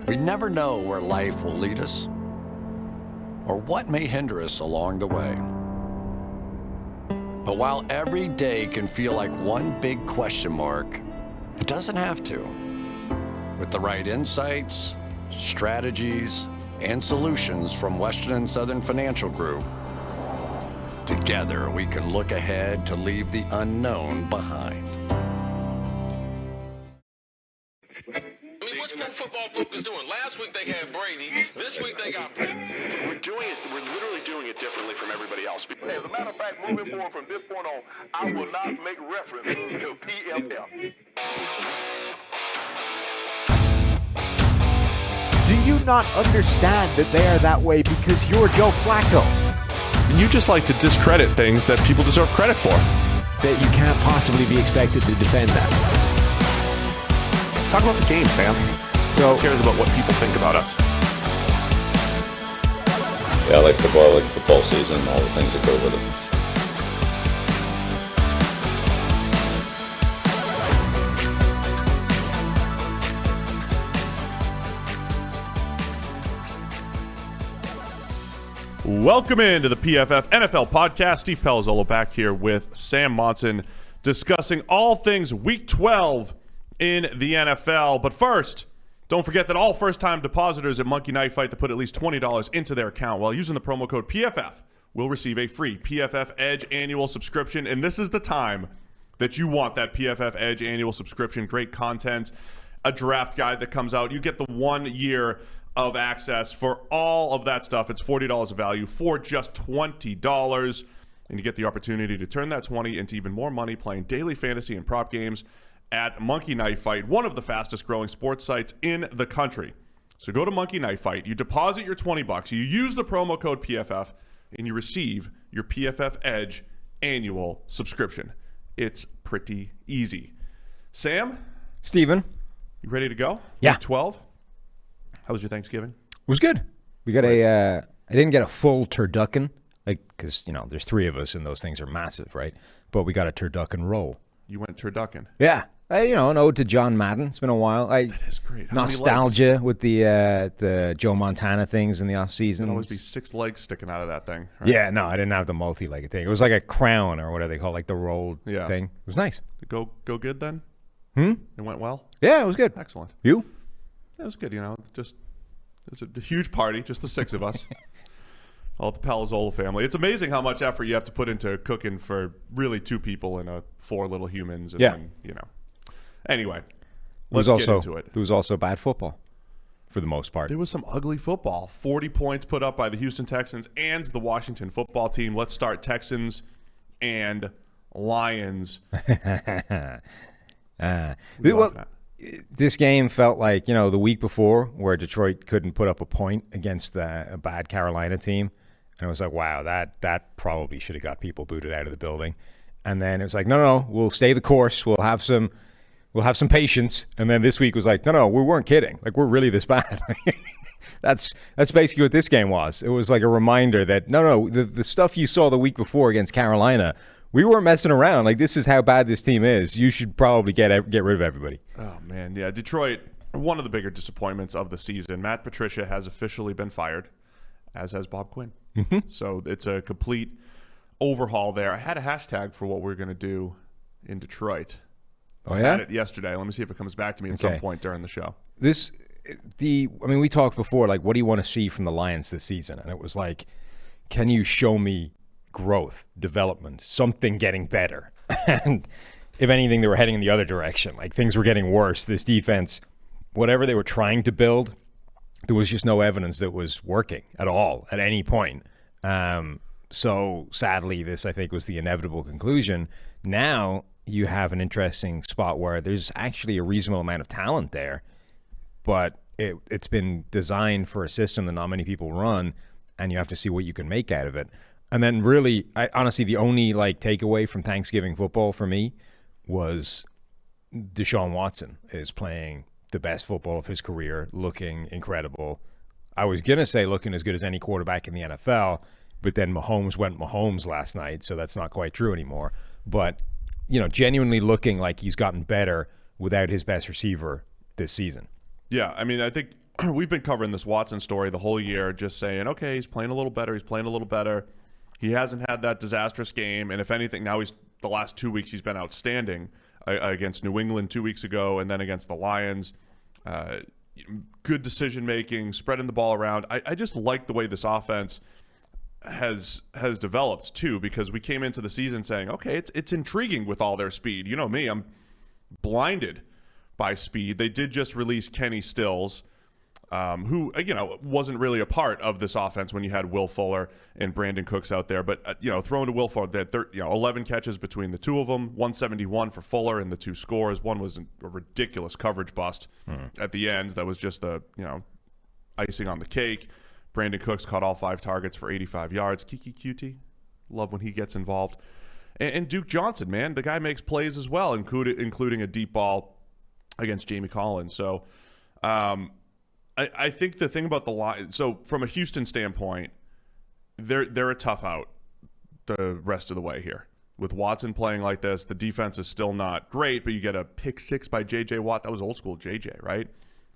We never know where life will lead us or what may hinder us along the way. But while every day can feel like one big question mark, it doesn't have to. With the right insights, strategies, and solutions from Western and Southern Financial Group, together we can look ahead to leave the unknown behind. What's Pro Football Focus doing? Last week they had Brady. This week they got Brady. We're literally doing it differently from everybody else. As a matter of fact, moving forward from this point on, I will not make reference to PFF. Do you not understand that they are that way because you're Joe Flacco? You just like to discredit things that people deserve credit for. That you can't possibly be expected to defend that. Talk about the game, Sam. So, who cares about what people think about us? Yeah, I like football season, all the things that go with it. Welcome into the PFF NFL podcast. Steve Palazzolo back here with Sam Monson discussing all things Week 12 in the NFL. But first, don't forget that all first-time depositors at Monkey Knife Fight that put at least $20 into their account while using the promo code PFF will receive a free PFF Edge annual subscription. And this is the time that you want that PFF Edge annual subscription. Great content, a draft guide that comes out. You get the 1 year of access for all of that stuff. It's $40 of value for just $20. And you get the opportunity to turn that 20 into even more money playing daily fantasy and prop games at Monkey Knife Fight, one of the fastest growing sports sites in the country. So go to Monkey Knife Fight, you deposit your $20, you use the promo code PFF, and you receive your PFF Edge annual subscription. It's pretty easy. Sam? Steven? You ready to go? Yeah. Week 12? How was your Thanksgiving? It was good. We got I didn't get a full turducken, because, there's three of us and those things are massive, right? But we got a turducken roll. You went turducken? Yeah. An ode to John Madden. It's been a while. That is great. Nostalgia with the Joe Montana things in the offseason. There'd always be 6 legs sticking out of that thing. Right? Yeah, no, I didn't have the multi-legged thing. It was like a crown or whatever they call it, like the rolled thing. It was nice. Did it go good then? It went well? Yeah, it was good. Excellent. You? It was good, just it was a huge party, just the 6 of us. All the Palazzolo family. It's amazing how much effort you have to put into cooking for really 2 people and 4 little humans. And then, Anyway, let's get into it. There was also bad football for the most part. There was some ugly football. 40 points put up by the Houston Texans and the Washington football team. Let's start Texans and Lions. This game felt like, the week before where Detroit couldn't put up a point against a bad Carolina team. And it was like, wow, that probably should have got people booted out of the building. And then it was like, no, we'll stay the course. We'll have some patience. And then this week was like, no, we weren't kidding. Like, we're really this bad. That's basically what this game was. It was like a reminder that, no, the stuff you saw the week before against Carolina, we weren't messing around. Like, this is how bad this team is. You should probably get rid of everybody. Oh, man. Yeah, Detroit, one of the bigger disappointments of the season. Matt Patricia has officially been fired, as has Bob Quinn. Mm-hmm. So it's a complete overhaul there. I had a hashtag for what we're going to do in Detroit. Oh, I yeah? had it yesterday. Let me see if it comes back to me at some point during the show. We talked before, like, what do you want to see from the Lions this season? And it was like, can you show me growth, development, something getting better? And if anything, they were heading in the other direction. Like, things were getting worse. This defense, whatever they were trying to build, there was just no evidence that was working at all at any point. So sadly, this, I think, was the inevitable conclusion. Now you have an interesting spot where there's actually a reasonable amount of talent there, but it's been designed for a system that not many people run, and you have to see what you can make out of it. And then really, honestly, the only takeaway from Thanksgiving football for me was Deshaun Watson is playing the best football of his career, looking incredible. I was going to say looking as good as any quarterback in the NFL, but then Mahomes went Mahomes last night, so that's not quite true anymore. But, genuinely looking like he's gotten better without his best receiver this season. Yeah, I mean, I think we've been covering this Watson story the whole year, just saying, okay, he's playing a little better. He's playing a little better. He hasn't had that disastrous game. And if anything, now the last 2 weeks, he's been outstanding against New England 2 weeks ago and then against the Lions. Good decision-making, spreading the ball around. I just like the way this offense has developed, too, because we came into the season saying, okay, it's intriguing with all their speed. You know me, I'm blinded by speed. They did just release Kenny Stills, who, wasn't really a part of this offense when you had Will Fuller and Brandon Cooks out there. But, thrown to Will Fuller, they had 11 catches between the two of them, 171 for Fuller and the two scores. One was a ridiculous coverage bust at the end. That was just the, icing on the cake. Brandon Cooks caught all 5 targets for 85 yards. Kiki Cutie. Love when he gets involved. And Duke Johnson, man, the guy makes plays as well, including a deep ball against Jamie Collins. So, I think the thing about the line, so from a Houston standpoint, they're a tough out the rest of the way here. With Watson playing like this, the defense is still not great, but you get a pick 6 by J.J. Watt. That was old school J.J., right?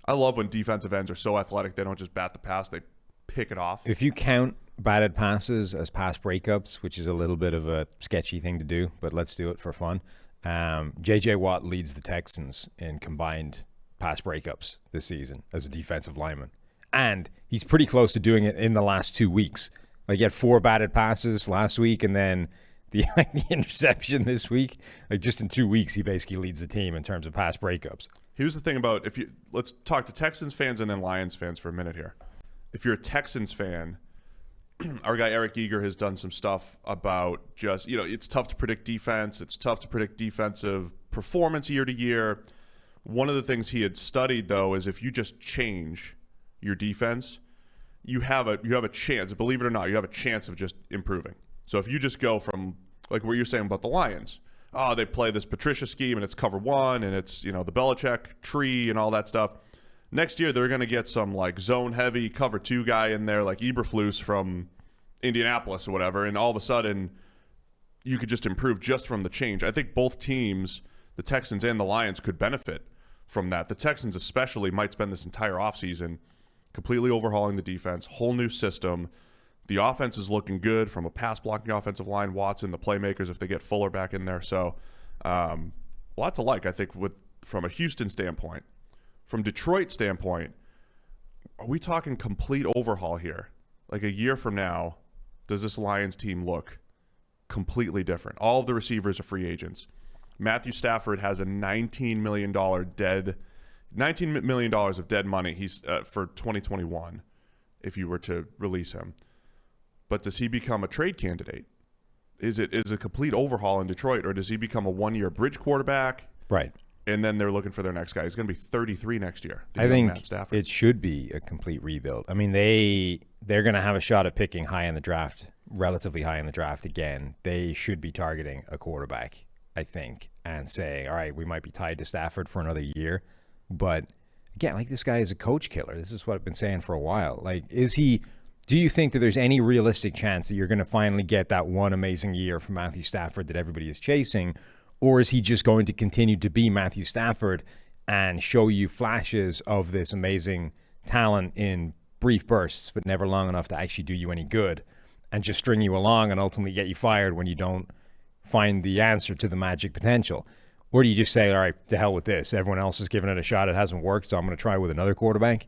I love when defensive ends are so athletic, they don't just bat the pass, they pick it off. If you count batted passes as pass breakups, which is a little bit of a sketchy thing to do, but let's do it for fun. J.J. Watt leads the Texans in combined pass breakups this season as a defensive lineman. And he's pretty close to doing it in the last 2 weeks. Like, he had 4 batted passes last week and then the interception this week. Like, just in 2 weeks, he basically leads the team in terms of pass breakups. Here's the thing about, let's talk to Texans fans and then Lions fans for a minute here. If you're a Texans fan, our guy Eric Eager has done some stuff about just, it's tough to predict defense. It's tough to predict defensive performance year to year. One of the things he had studied, though, is if you just change your defense, you have a chance, believe it or not, you have a chance of just improving. So if you just go from, like what you're saying about the Lions, they play this Patricia scheme and it's cover 1 and it's, the Belichick tree and all that stuff. Next year, they're going to get some like zone heavy cover 2 guy in there, like Eberflus from Indianapolis or whatever. And all of a sudden you could just improve just from the change. I think both teams, the Texans and the Lions, could benefit from that. The Texans especially might spend this entire offseason completely overhauling the defense, whole new system. The offense is looking good from a pass blocking offensive line, Watson, the playmakers if they get Fuller back in there. So a lot to like, I think, from a Houston standpoint. From Detroit standpoint, are we talking complete overhaul here? Like a year from now, does this Lions team look completely different? All of the receivers are free agents. Matthew Stafford has a $19 million of dead money for 2021 if you were to release him. But does he become a trade candidate? Is it a complete overhaul in Detroit, or does he become a 1-year bridge quarterback? Right. And then they're looking for their next guy. He's going to be 33 next year. I think it should be a complete rebuild. I mean, they're going to have a shot at picking high in the draft, relatively high in the draft again. They should be targeting a quarterback, I think, and say, all right, we might be tied to Stafford for another year. But again, like, this guy is a coach killer. This is what I've been saying for a while. Like, do you think that there's any realistic chance that you're going to finally get that one amazing year from Matthew Stafford that everybody is chasing? Or is he just going to continue to be Matthew Stafford and show you flashes of this amazing talent in brief bursts, but never long enough to actually do you any good, and just string you along and ultimately get you fired when you don't find the answer to the magic potential? Or do you just say, all right, to hell with this. Everyone else has given it a shot. It hasn't worked, so I'm going to try with another quarterback?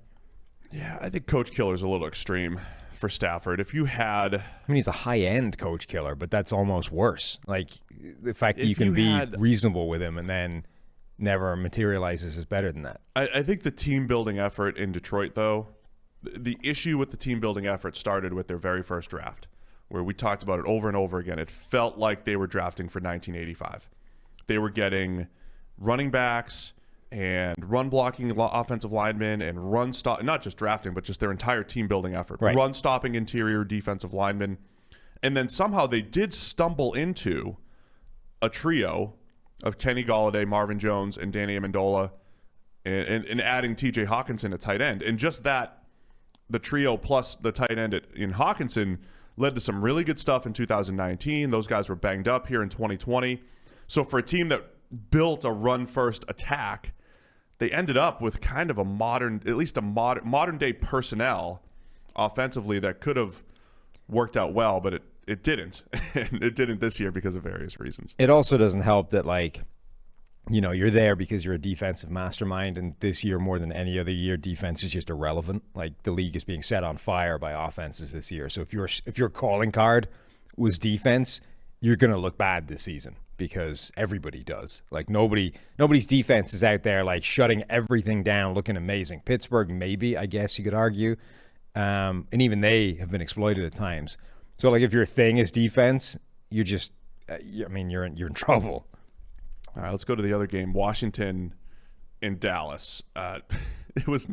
Yeah, I think coach killer is a little extreme for Stafford. If you had... I mean, he's a high-end coach killer, but that's almost worse. Like, the fact that you can be reasonable with him and then never materializes is better than that. I think the team-building effort in Detroit, though, the issue with the team-building effort started with their very first draft, where we talked about it over and over again. It felt like they were drafting for 1985. They were getting running backs and run-blocking offensive linemen and not just drafting, but just their entire team-building effort. Right. Run-stopping interior defensive linemen. And then somehow they did stumble into a trio of Kenny Golladay, Marvin Jones, and Danny Amendola, and adding T.J. Hawkinson at tight end. And just that, the trio plus the tight end in Hawkinson led to some really good stuff in 2019. Those guys were banged up here in 2020. So for a team that built a run-first attack, they ended up with kind of modern day personnel offensively that could have worked out well, but it didn't. And it didn't this year because of various reasons. It also doesn't help that, like, you know, you're there because you're a defensive mastermind, and this year more than any other year, defense is just irrelevant. Like, the league is being set on fire by offenses this year. So if your calling card was defense, you're going to look bad this season because everybody does. Like, nobody's defense is out there like shutting everything down, looking amazing. Pittsburgh, maybe, I guess you could argue, and even they have been exploited at times. So, like, if your thing is defense, you're just, you're in trouble. All right, let's go to the other game, Washington in Dallas. It was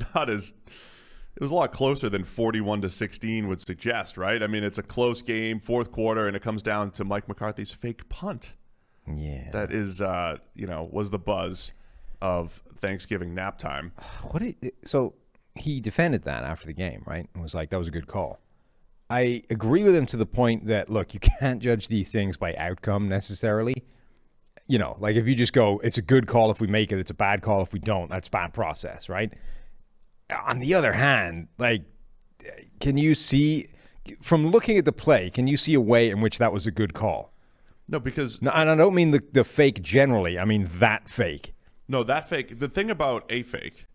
a lot closer than 41-16 would suggest, right? I mean, it's a close game, fourth quarter, and it comes down to Mike McCarthy's fake punt. Yeah. That is, was the buzz of Thanksgiving nap time. So he defended that after the game, right? And was like, that was a good call. I agree with him to the point that, look, you can't judge these things by outcome necessarily. You know, like, if you just go, it's a good call if we make it, it's a bad call if we don't, that's bad process, right? On the other hand, like, can you see, from looking at the play, can you see a way in which that was a good call? No, because... No, and I don't mean the fake generally. I mean that fake. No, that fake. The thing about a fake,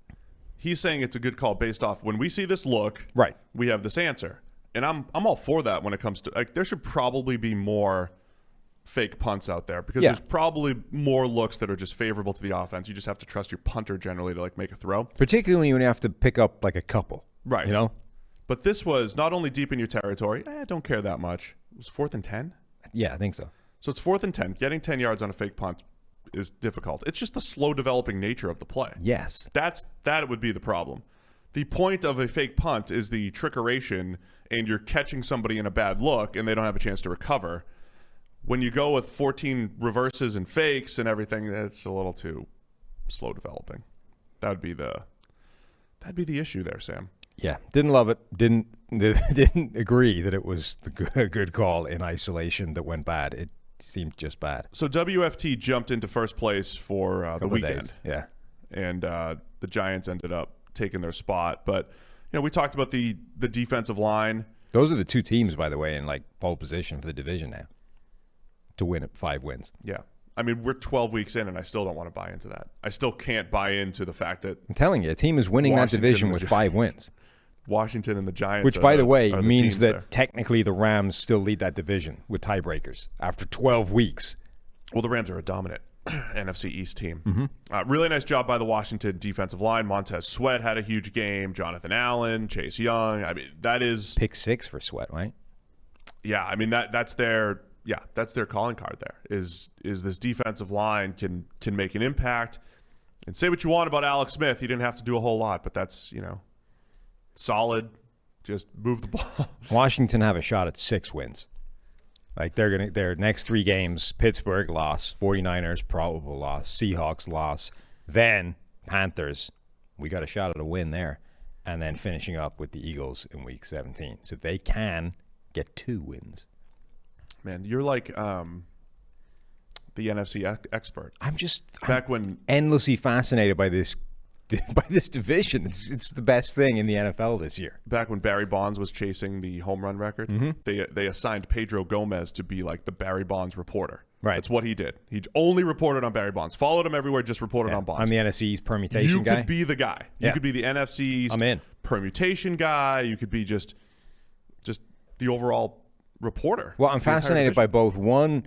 he's saying it's a good call based off when we see this look, right, we have this answer. And I'm all for that when it comes to, like, there should probably be more fake punts out there because there's probably more looks that are just favorable to the offense. You just have to trust your punter generally to, like, make a throw. Particularly when you have to pick up, like, a couple. Right. You know? But this was not only deep in your territory, I don't care that much. It was 4th and 10? Yeah, I think so. So it's 4th and 10. Getting 10 yards on a fake punt is difficult. It's just the slow developing nature of the play. Yes. That would be the problem. The point of a fake punt is the trickeration, and you're catching somebody in a bad look and they don't have a chance to recover. When you go with 14 reverses and fakes and everything, that's a little too slow developing. That'd be the issue there, Sam. Yeah, didn't love it. Didn't agree that it was a good call in isolation that went bad. It seemed just bad. So WFT jumped into first place for the weekend. Days. Yeah, and the Giants ended up taking their spot. But we talked about the defensive line. Those are the two teams, by the way, in, like, pole position for the division now to win at 5 wins. Yeah. I mean, we're 12 weeks in, and I still don't want to buy into that. I still can't buy into the fact that... I'm telling you, a team is winning that division with 5 wins. Washington and the Giants. Which, by the way, the means that there. technically the Rams still lead that division with tiebreakers after 12 weeks. Well, the Rams are a dominant NFC East team. Mm-hmm. Really nice job by the Washington defensive line. Montez Sweat had a huge game. Jonathan Allen, Chase Young. I mean, that is... Pick 6 for Sweat, right? Yeah, I mean, that's their calling card there, is this defensive line can make an impact. And say what you want about Alex Smith. He didn't have to do a whole lot, but that's, solid. Just move the ball. Washington have a shot at 6 wins. Like, their next 3 games, Pittsburgh loss, 49ers probable loss, Seahawks loss, then Panthers, we got a shot at a win there, and then finishing up with the Eagles in week 17. So they can get 2 wins. Man, you're like the NFC expert. I'm when endlessly fascinated by this division. It's the best thing in the NFL this year. Back when Barry Bonds was chasing the home run record, they assigned Pedro Gomez to be like the Barry Bonds reporter. Right. That's what he did. He only reported on Barry Bonds. Followed him everywhere, just reported on Bonds. I'm the NFC East permutation guy. You could be the guy. You could be the NFC East I'm in. permutation guy. You could be just the overall reporter. Well, I'm fascinated by both. One,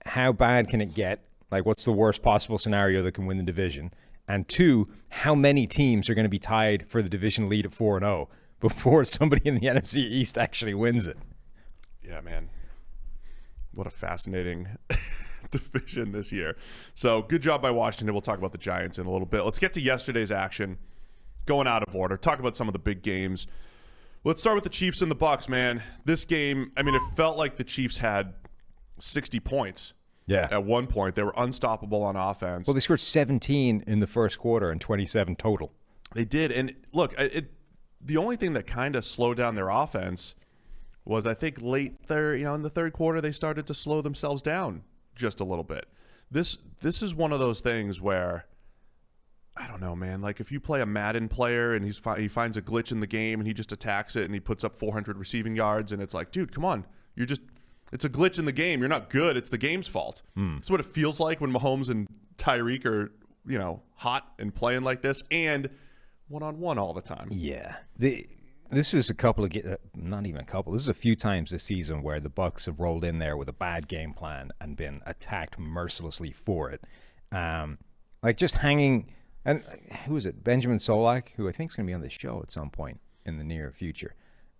how bad can it get? Like, what's the worst possible scenario that can win the division? And 2, how many teams are going to be tied for the division lead at 4-0 before somebody in the NFC East actually wins it? Yeah, man. What a fascinating division this year. So, good job by Washington. We'll talk about the Giants in a little bit. Let's get to yesterday's action. Going out of order. Talk about some of the big games. Let's start with the Chiefs and the Bucs, man. This game, I mean, it felt like the Chiefs had 60 points. Yeah. At one point, they were unstoppable on offense. Well, they scored 17 in the first quarter and 27 total. They did. And look, the only thing that kind of slowed down their offense was, I think, in the third quarter, they started to slow themselves down just a little bit. This is one of those things where I don't know, man. Like if you play a Madden player and he finds a glitch in the game and he just attacks it and he puts up 400 receiving yards and it's like, dude, come on. It's a glitch in the game. You're not good. It's the game's fault. That's what it feels like when Mahomes and Tyreek are, hot and playing like this and one-on-one all the time. Yeah. This is not even a couple. This is a few times this season where the Bucs have rolled in there with a bad game plan and been attacked mercilessly for it. Like just hanging, and who is it? Benjamin Solak, who I think is going to be on the show at some point in the near future.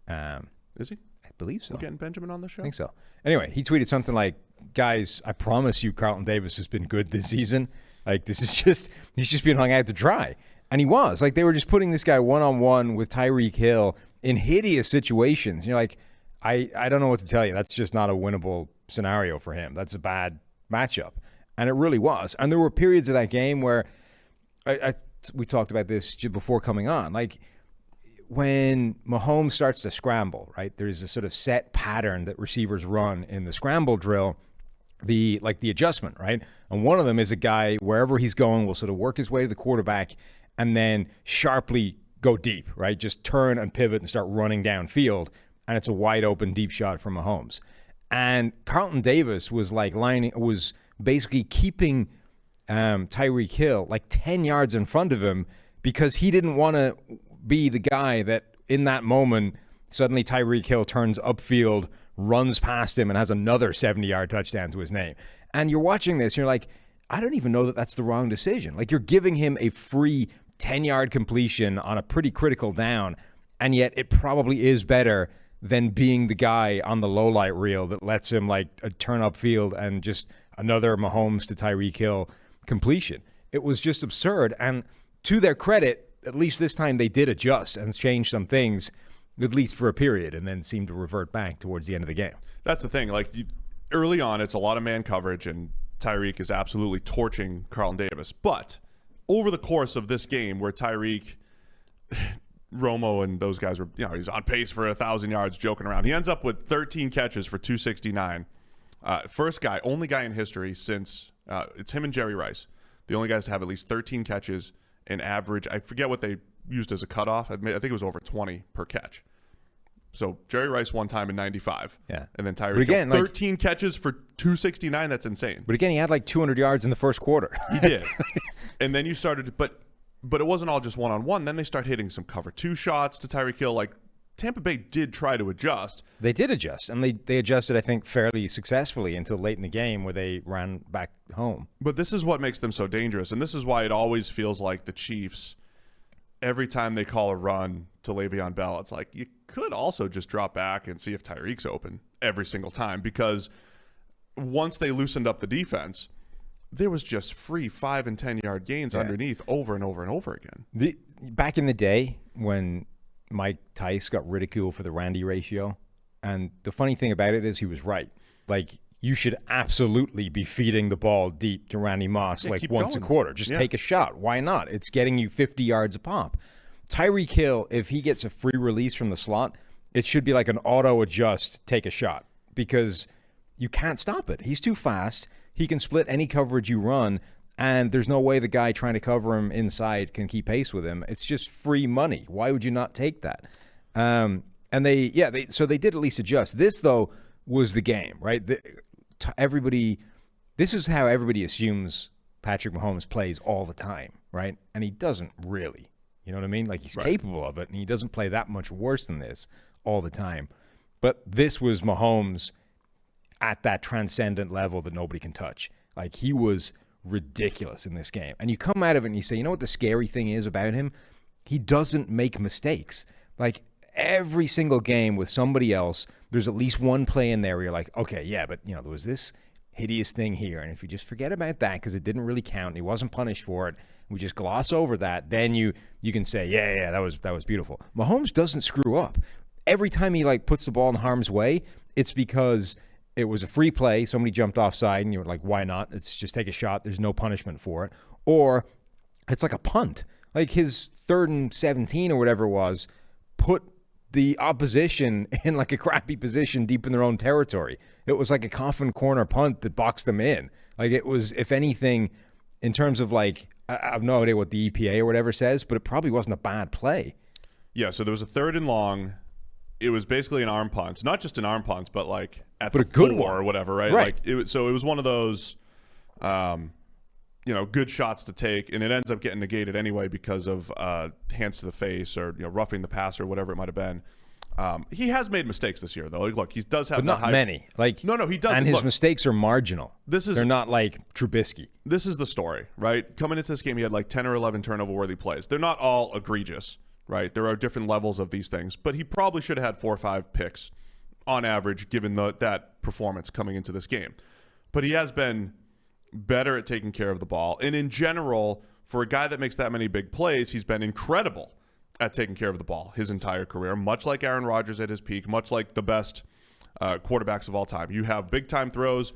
Is he? I believe so. We're getting Benjamin on the show? I think so. Anyway, he tweeted something like, guys, I promise you Carlton Davis has been good this season. Like he's just been hung out to dry. And he was. Like they were just putting this guy one-on-one with Tyreek Hill in hideous situations. You're like, I don't know what to tell you. That's just not a winnable scenario for him. That's a bad matchup. And it really was. And there were periods of that game where we talked about this before coming on. Like when Mahomes starts to scramble, right? There's a sort of set pattern that receivers run in the scramble drill, the adjustment, right? And one of them is a guy, wherever he's going, will sort of work his way to the quarterback and then sharply go deep, right? Just turn and pivot and start running downfield, and it's a wide open deep shot from Mahomes. And Carlton Davis was basically keeping Tyreek Hill like 10 yards in front of him because he didn't want to be the guy that in that moment suddenly Tyreek Hill turns upfield, runs past him, and has another 70-yard touchdown to his name. And you're watching this, and you're like, I don't even know that that's the wrong decision. Like you're giving him a free 10-yard completion on a pretty critical down, and yet it probably is better than being the guy on the low light reel that lets him like turn upfield and just another Mahomes to Tyreek Hill completion. It was just absurd. And to their credit, at least this time they did adjust and change some things, at least for a period, and then seemed to revert back towards the end of the game. That's the thing. Like early on, it's a lot of man coverage, and Tyreek is absolutely torching Carlton Davis. But over the course of this game where Tyreek, Romo, and those guys were, he's on pace for 1,000 yards joking around. He ends up with 13 catches for 269. Only guy in history since it's him and Jerry Rice. The only guys to have at least 13 catches and average. I forget what they used as a cutoff. I think it was over 20 per catch. So Jerry Rice one time in 95. Yeah. And then Tyreek Hill, 13 catches for 269. That's insane. But again, he had like 200 yards in the first quarter. He did. And then you started, but it wasn't all just one-on-one. Then they start hitting some cover 2 shots to Tyreek Hill. Like Tampa Bay did try to adjust. They did adjust, and they adjusted, I think, fairly successfully until late in the game where they ran back home. But this is what makes them so dangerous, and this is why it always feels like the Chiefs, every time they call a run to Le'Veon Bell, it's like you could also just drop back and see if Tyreek's open every single time, because once they loosened up the defense, there was just free 5 and 10 yard gains underneath over and over and over again. Back in the day when Mike Tice got ridiculed for the Randy ratio, and the funny thing about it is he was right. Like you should absolutely be feeding the ball deep to Randy Moss once a quarter. Just take a shot. Why not? It's getting you 50 yards a pop. Tyreek Hill, if he gets a free release from the slot, it should be like an auto adjust, take a shot, because you can't stop it. He's too fast. He can split any coverage you run, and there's no way the guy trying to cover him inside can keep pace with him. It's just free money. Why would you not take that? So they did at least adjust. This, though, was the game, right? This is how everybody assumes Patrick Mahomes plays all the time, right? And he doesn't really. You know what I mean? Like he's capable of it, and he doesn't play that much worse than this all the time. But this was Mahomes at that transcendent level that nobody can touch. Like he was ridiculous in this game. And you come out of it and you say, you know what the scary thing is about him? He doesn't make mistakes. Like every single game with somebody else, there's at least one play in there where you're like, okay, yeah, but there was this hideous thing here. And if you just forget about that because it didn't really count and he wasn't punished for it, we just gloss over that, then you can say, yeah, that was beautiful. Mahomes doesn't screw up. Every time he puts the ball in harm's way, it's because it was a free play, somebody jumped offside, and you were like, why not? It's just take a shot. There's no punishment for it. Or it's like a punt. Like his 3rd and 17 or whatever it was, put the opposition in like a crappy position deep in their own territory. It was like a coffin corner punt that boxed them in. Like it was, if anything, in terms of like I have no idea what the EPA or whatever says, but it probably wasn't a bad play. Yeah, so there was a 3rd and long. It was basically an arm punt. Not just an arm punt, but like at but the a good 4 one or whatever, right? Right. Like it was one of those good shots to take, and it ends up getting negated anyway because of hands to the face or roughing the passer or whatever it might have been. He has made mistakes this year, though. Like, look, he does have but not many. Like no, he doesn't. And his Look, mistakes are marginal. They're not like Trubisky. This is the story, right? Coming into this game, he had like 10 or 11 turnover-worthy plays. They're not all egregious, right? There are different levels of these things, but he probably should have had 4 or 5 picks on average, given that performance coming into this game. But he has been better at taking care of the ball, and in general, for a guy that makes that many big plays, he's been incredible at taking care of the ball his entire career, much like Aaron Rodgers at his peak, much like the best quarterbacks of all time. You have big-time throws.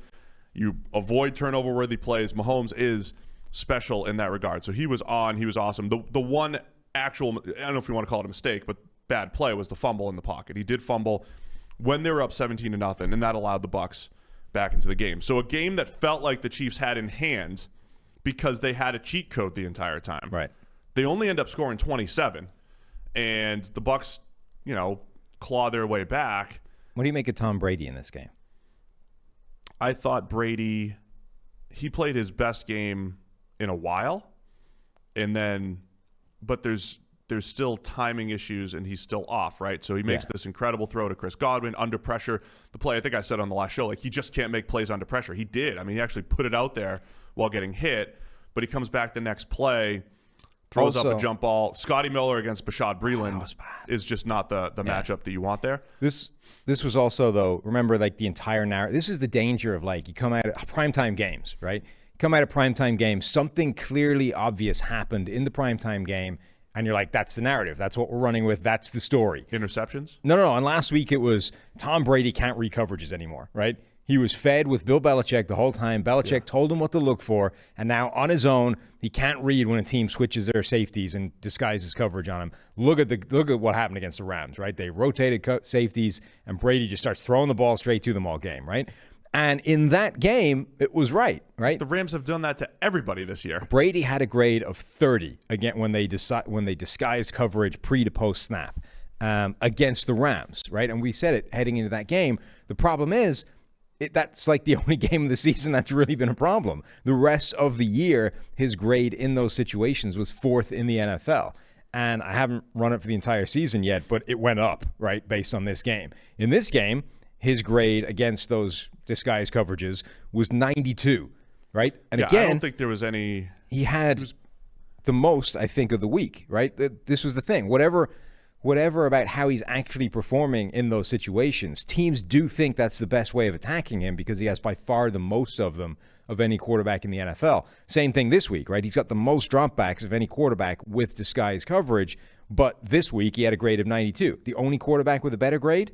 You avoid turnover-worthy plays. Mahomes is special in that regard. So he was awesome. The one actual, I don't know if you want to call it a mistake, but bad play was the fumble in the pocket. He did fumble when they were up 17-0, and that allowed the Bucs back into the game. So a game that felt like the Chiefs had in hand because they had a cheat code the entire time. Right. They only end up scoring 27. And the Bucs, claw their way back. What do you make of Tom Brady in this game? I thought Brady, he played his best game in a while, but there's still timing issues, and he's still off, right? So he makes this incredible throw to Chris Godwin under pressure. The play, I think I said on the last show, like he just can't make plays under pressure. He did. I mean, he actually put it out there while getting hit, but he comes back the next play. Throws up a jump ball. Scotty Miller against Bashad Breeland is just not the matchup that you want there. This was also, though, remember, like the entire narrative. This is the danger of, like, you come out of primetime games, right? Come out of primetime games, something clearly obvious happened in the primetime game, and you're like, that's the narrative. That's what we're running with. That's the story. Interceptions? No. And last week it was Tom Brady can't read coverages anymore, right? He was fed with Bill Belichick the whole time. Belichick told him what to look for, and now on his own, he can't read when a team switches their safeties and disguises coverage on him. Look at what happened against the Rams, right? They rotated safeties, and Brady just starts throwing the ball straight to them all game, right? And in that game, it was right? The Rams have done that to everybody this year. Brady had a grade of 30 again when they disguised coverage pre to post snap against the Rams, right? And we said it heading into that game. The problem is, that's like the only game of the season that's really been a problem. The rest of the year, his grade in those situations was 4th in the NFL. And I haven't run it for the entire season yet, but it went up, right, based on this game. In this game, his grade against those disguised coverages was 92, right? And again, I don't think there was any. He had the most, I think, of the week, right? This was the thing. Whatever about how he's actually performing in those situations, teams do think that's the best way of attacking him because he has by far the most of them of any quarterback in the NFL. Same thing this week, right? He's got the most dropbacks of any quarterback with disguised coverage, but this week he had a grade of 92. The only quarterback with a better grade?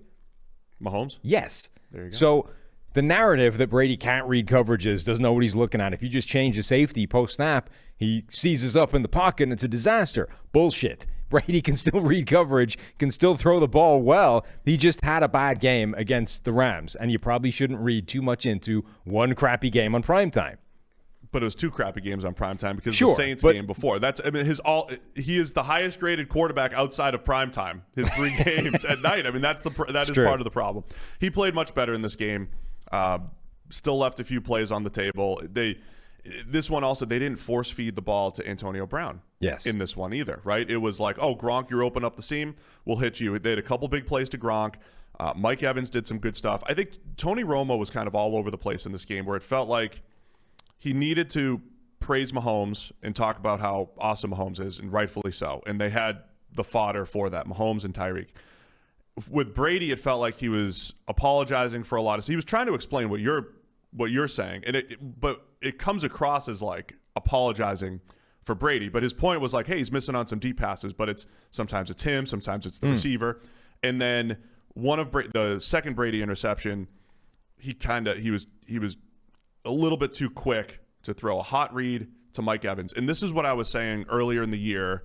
Mahomes? Yes. There you go. So the narrative that Brady can't read coverages, doesn't know what he's looking at. If you just change the safety post-snap, he seizes up in the pocket and it's a disaster. Bullshit. Brady can still read coverage, can still throw the ball well. He just had a bad game against the Rams, and you probably shouldn't read too much into one crappy game on primetime. But it was 2 crappy games on primetime because the Saints game before. He is the highest graded quarterback outside of primetime. His 3 games at night. I mean, that is part of the problem. He played much better in this game. Still left a few plays on the table. This one also, they didn't force feed the ball to Antonio Brown. Yes. In this one either, right? It was like, oh, Gronk, you're open up the seam. We'll hit you. They had a couple big plays to Gronk. Mike Evans did some good stuff. I think Tony Romo was kind of all over the place in this game where it felt like he needed to praise Mahomes and talk about how awesome Mahomes is, and rightfully so. And they had the fodder for that, Mahomes and Tyreek. With Brady, it felt like he was apologizing for a lot of. He was trying to explain what you're saying, and but it comes across as like apologizing for Brady. But his point was like, hey, he's missing on some deep passes, but sometimes it's him, sometimes it's the receiver. And then the second Brady interception, he was a little bit too quick to throw a hot read to Mike Evans. And this is what I was saying earlier in the year.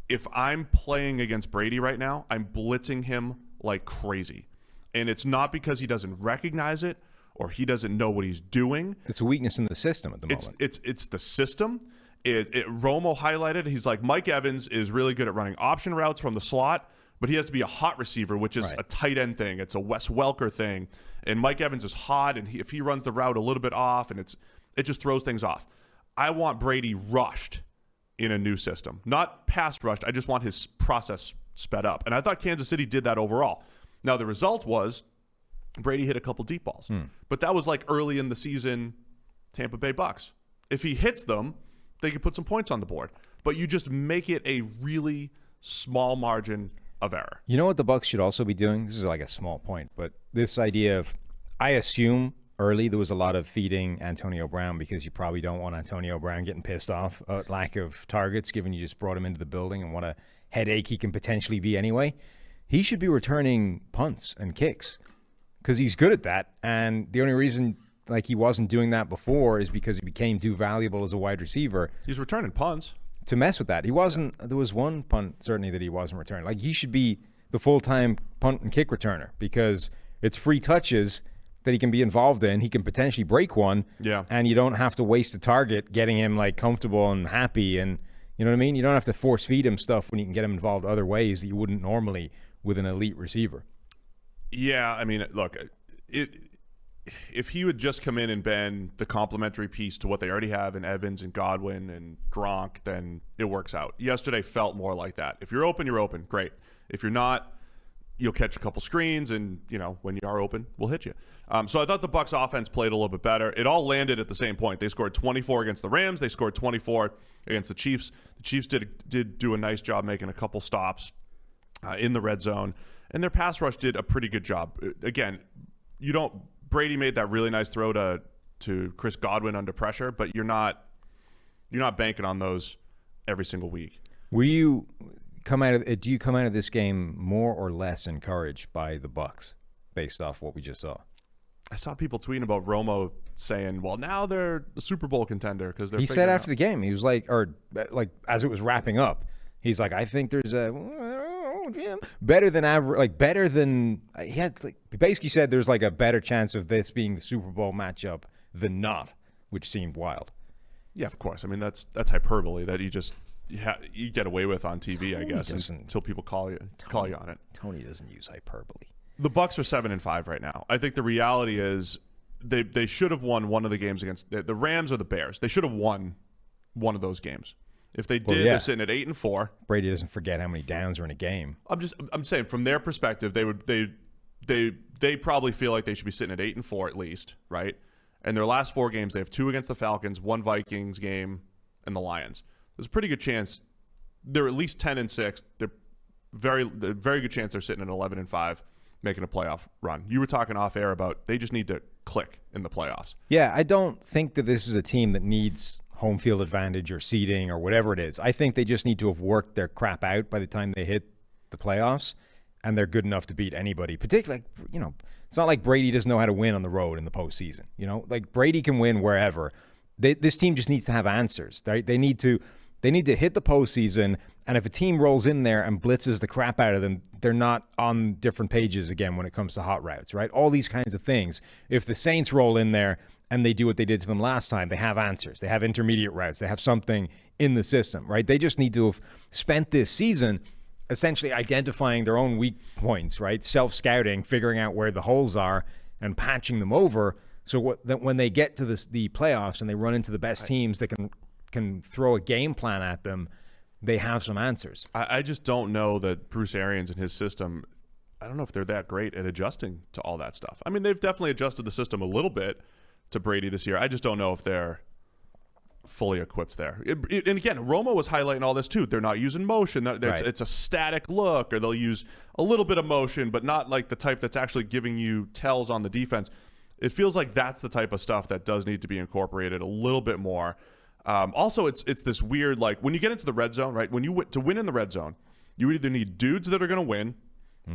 If I'm playing against Brady right now, I'm blitzing him like crazy. And it's not because he doesn't recognize it or he doesn't know what he's doing. It's a weakness in the system at the moment. It's the system. Romo highlighted, he's like, Mike Evans is really good at running option routes from the slot, but he has to be a hot receiver, which is a tight end thing. It's a Wes Welker thing. And Mike Evans is hot, and if he runs the route a little bit off, and it just throws things off. I want Brady rushed in a new system. Not pass rushed. I just want his process sped up. And I thought Kansas City did that overall. Now, the result was Brady hit a couple deep balls. But that was like early in the season Tampa Bay Bucks. If he hits them, they could put some points on the board. But you just make it a really small margin of error. You know what the Bucs should also be doing? This is like a small point, but this idea of, I assume early there was a lot of feeding Antonio Brown because you probably don't want Antonio Brown getting pissed off at lack of targets, given you just brought him into the building and what a headache he can potentially be anyway. He should be returning punts and kicks because he's good at that. And the only reason like he wasn't doing that before is because he became too valuable as a wide receiver. He's returning punts. To mess with that. He wasn't, there was one punt certainly that he wasn't returning. Like he should be the full-time punt and kick returner because it's free touches that he can be involved in. He can potentially break one. Yeah. And you don't have to waste a target getting him like comfortable and happy. And you know what I mean? You don't have to force feed him stuff when you can get him involved other ways that you wouldn't normally with an elite receiver. Yeah. I mean, look, if he would just come in and been the complementary piece to what they already have in Evans and Godwin and Gronk, then it works out. Yesterday felt more like that. If you're open, you're open. Great. If you're not, you'll catch a couple screens, and when you are open, we'll hit you. So I thought the Bucs offense played a little bit better. It all landed at the same point. They scored 24 against the Rams. They scored 24 against the Chiefs. The Chiefs did do a nice job making a couple stops in the red zone, and their pass rush did a pretty good job. Again, Brady made that really nice throw to Chris Godwin under pressure, but you're not banking on those every single week. Do you come out of this game more or less encouraged by the Bucs based off what we just saw? I saw people tweeting about Romo saying, "Well, now they're the Super Bowl contender because they're." He said after the game, he was like, as it was wrapping up, he's like, "I think there's better than average, like better than." He had he basically said there's like a better chance of this being the Super Bowl matchup than not, which seemed wild. Yeah, of course. I mean that's hyperbole that you get away with on TV, I guess, until people call you on it. Tony doesn't use hyperbole. The Bucs are 7-5 right now. I think the reality is they should have won one of the games against the Rams or the Bears. They should have won one of those games. If they did, they're sitting at 8-4. Brady doesn't forget how many downs are in a game. I'm saying from their perspective, they probably feel like they should be sitting at 8-4 at least, right? And their last 4 games, they have 2 against the Falcons, 1 Vikings game, and the Lions. There's a pretty good chance they're at least 10-6. They're very good chance they're sitting at 11-5, making a playoff run. You were talking off air about they just need to click in the playoffs. Yeah, I don't think that this is a team that needs home field advantage or seeding or whatever it is. I think they just need to have worked their crap out by the time they hit the playoffs, and they're good enough to beat anybody. Particularly, it's not like Brady doesn't know how to win on the road in the postseason. Like Brady can win wherever. This team just needs to have answers. They need to hit the postseason, and if a team rolls in there and blitzes the crap out of them, they're not on different pages again when it comes to hot routes, right? All these kinds of things. If the Saints roll in there and they do what they did to them last time, they have answers. They have intermediate routes. They have something in the system, right? They just need to have spent this season essentially identifying their own weak points, right? Self-scouting, figuring out where the holes are and patching them over so that when they get to the playoffs and they run into the best teams that can throw a game plan at them, they have some answers. I just don't know that Bruce Arians and his system, I don't know if they're that great at adjusting to all that stuff. I mean, they've definitely adjusted the system a little bit to Brady this year. I just don't know if they're fully equipped there. And again, Romo was highlighting all this too. They're not using motion. It's a static look, or they'll use a little bit of motion, but not like the type that's actually giving you tells on the defense. It feels like that's the type of stuff that does need to be incorporated a little bit more. Also, it's this weird, like when you get into the red zone, right? To win in the red zone, you either need dudes that are going to win,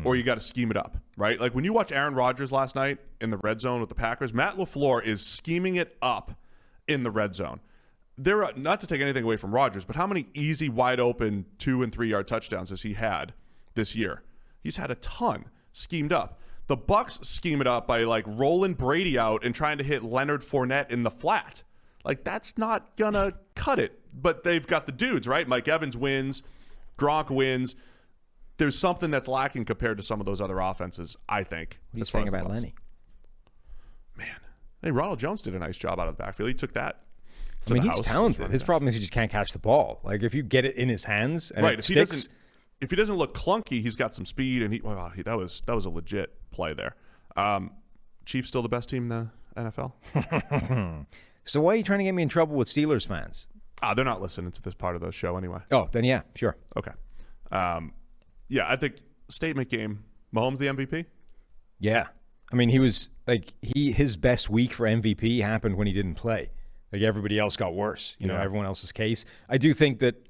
or you got to scheme it up, right? Like when you watch Aaron Rodgers last night in the red zone with the Packers, Matt LaFleur is scheming it up in the red zone. There are, not to take anything away from Rodgers, but how many easy, wide open 2- and 3-yard touchdowns has he had this year? He's had a ton schemed up. The Bucs scheme it up by like rolling Brady out and trying to hit Leonard Fournette in the flat. Like that's not gonna cut it but they've got the dudes, right? Mike Evans wins, Gronk wins. There's something that's lacking compared to some of those other offenses, I think. What are you saying about Lenny? Man, hey, Ronald Jones did a nice job out of the backfield. He took that. I mean, he's talented. His problem is he just can't catch the ball. Like, if you get it in his hands and it sticks. If he doesn't look clunky, he's got some speed, and that was a legit play there. Chiefs still the best team in the NFL? So why are you trying to get me in trouble with Steelers fans? They're not listening to this part of the show anyway. Oh, then yeah, sure. Okay. Yeah, I think statement game. Mahomes the MVP? Yeah. I mean, he was like his best week for MVP happened when he didn't play. Like everybody else got worse. You know, everyone else's case. I do think that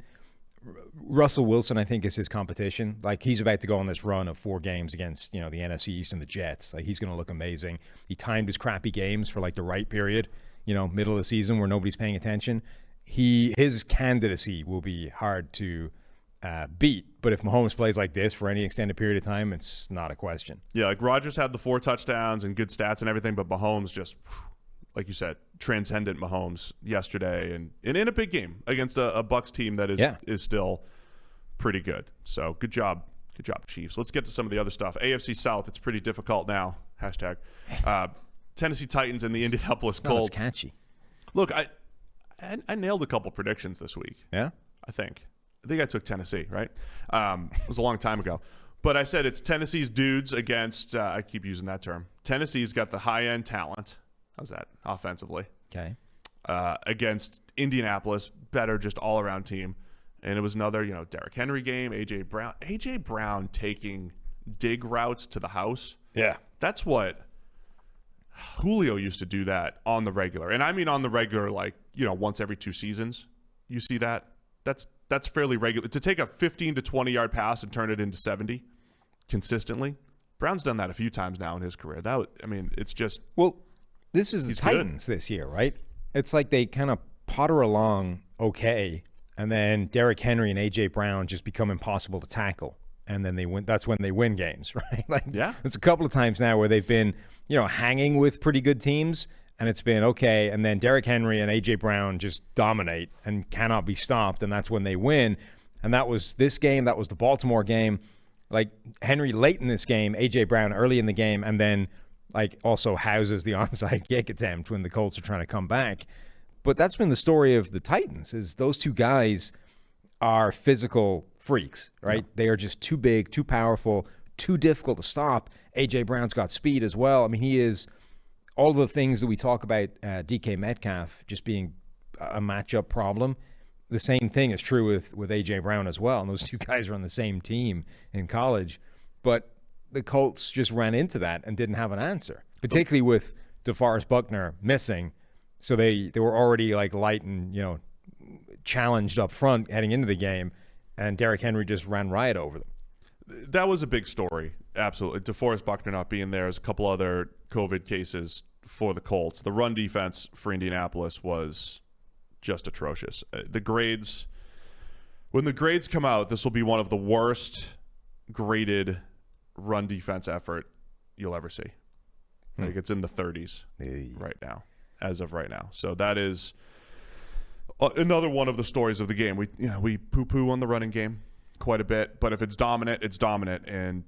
Russell Wilson, I think, is his competition. Like, he's about to go on this run of 4 games against, the NFC East and the Jets. Like, he's going to look amazing. He timed his crappy games for, like, the right period, middle of the season where nobody's paying attention. His candidacy will be hard to beat. But if Mahomes plays like this for any extended period of time, it's not a question. Yeah, like Rodgers had the 4 touchdowns and good stats and everything, but Mahomes just, like you said, transcendent Mahomes yesterday and in a big game against a Bucs team that is still pretty good. So good job, Chiefs. Let's get to some of the other stuff. AFC South, it's pretty difficult now. Hashtag. Tennessee Titans and the Indianapolis Colts. It's catchy. Look, I nailed a couple predictions this week. Yeah, I think I took Tennessee, right? It was a long time ago. But I said it's Tennessee's dudes against, I keep using that term. Tennessee's got the high-end talent. How's that offensively? Okay. Against Indianapolis, better just all-around team. And it was another, Derrick Henry game, A.J. Brown. A.J. Brown taking dig routes to the house. Yeah. That's what Julio used to do that on the regular. And I mean on the regular, like, once every 2 seasons. You see that? That's fairly regular. To take a 15 to 20-yard pass and turn it into 70 consistently. Brown's done that a few times now in his career. It's just... Well, this is the Titans this year, right? It's like they kind of potter along okay, and then Derrick Henry and A.J. Brown just become impossible to tackle, and then they win. That's when they win games, right? It's a couple of times now where they've been, hanging with pretty good teams, and it's been okay, and then Derrick Henry and A.J. Brown just dominate and cannot be stopped, and that's when they win. And that was this game. That was the Baltimore game. Like, Henry late in this game, A.J. Brown early in the game, and then also houses the onside kick attempt when the Colts are trying to come back. But that's been the story of the Titans, is those 2 guys are physical freaks, right? Yeah. They are just too big, too powerful, too difficult to stop. A.J. Brown's got speed as well. I mean, he is all the things that we talk about DK Metcalf just being a matchup problem. The same thing is true with A.J. Brown as well. And those 2 guys are on the same team in college. But the Colts just ran into that and didn't have an answer, particularly with DeForest Buckner missing. So they were already light and, challenged up front heading into the game, and Derrick Henry just ran riot over them. That was a big story. Absolutely. DeForest Buckner not being there. There's a couple other COVID cases for the Colts. The run defense for Indianapolis was just atrocious. When the grades come out, this will be one of the worst graded run defense effort you'll ever see. Like, it's in the 30s right now, as of right now. So that is another one of the stories of the game. We poo-poo on the running game quite a bit, but if it's dominant, it's dominant. And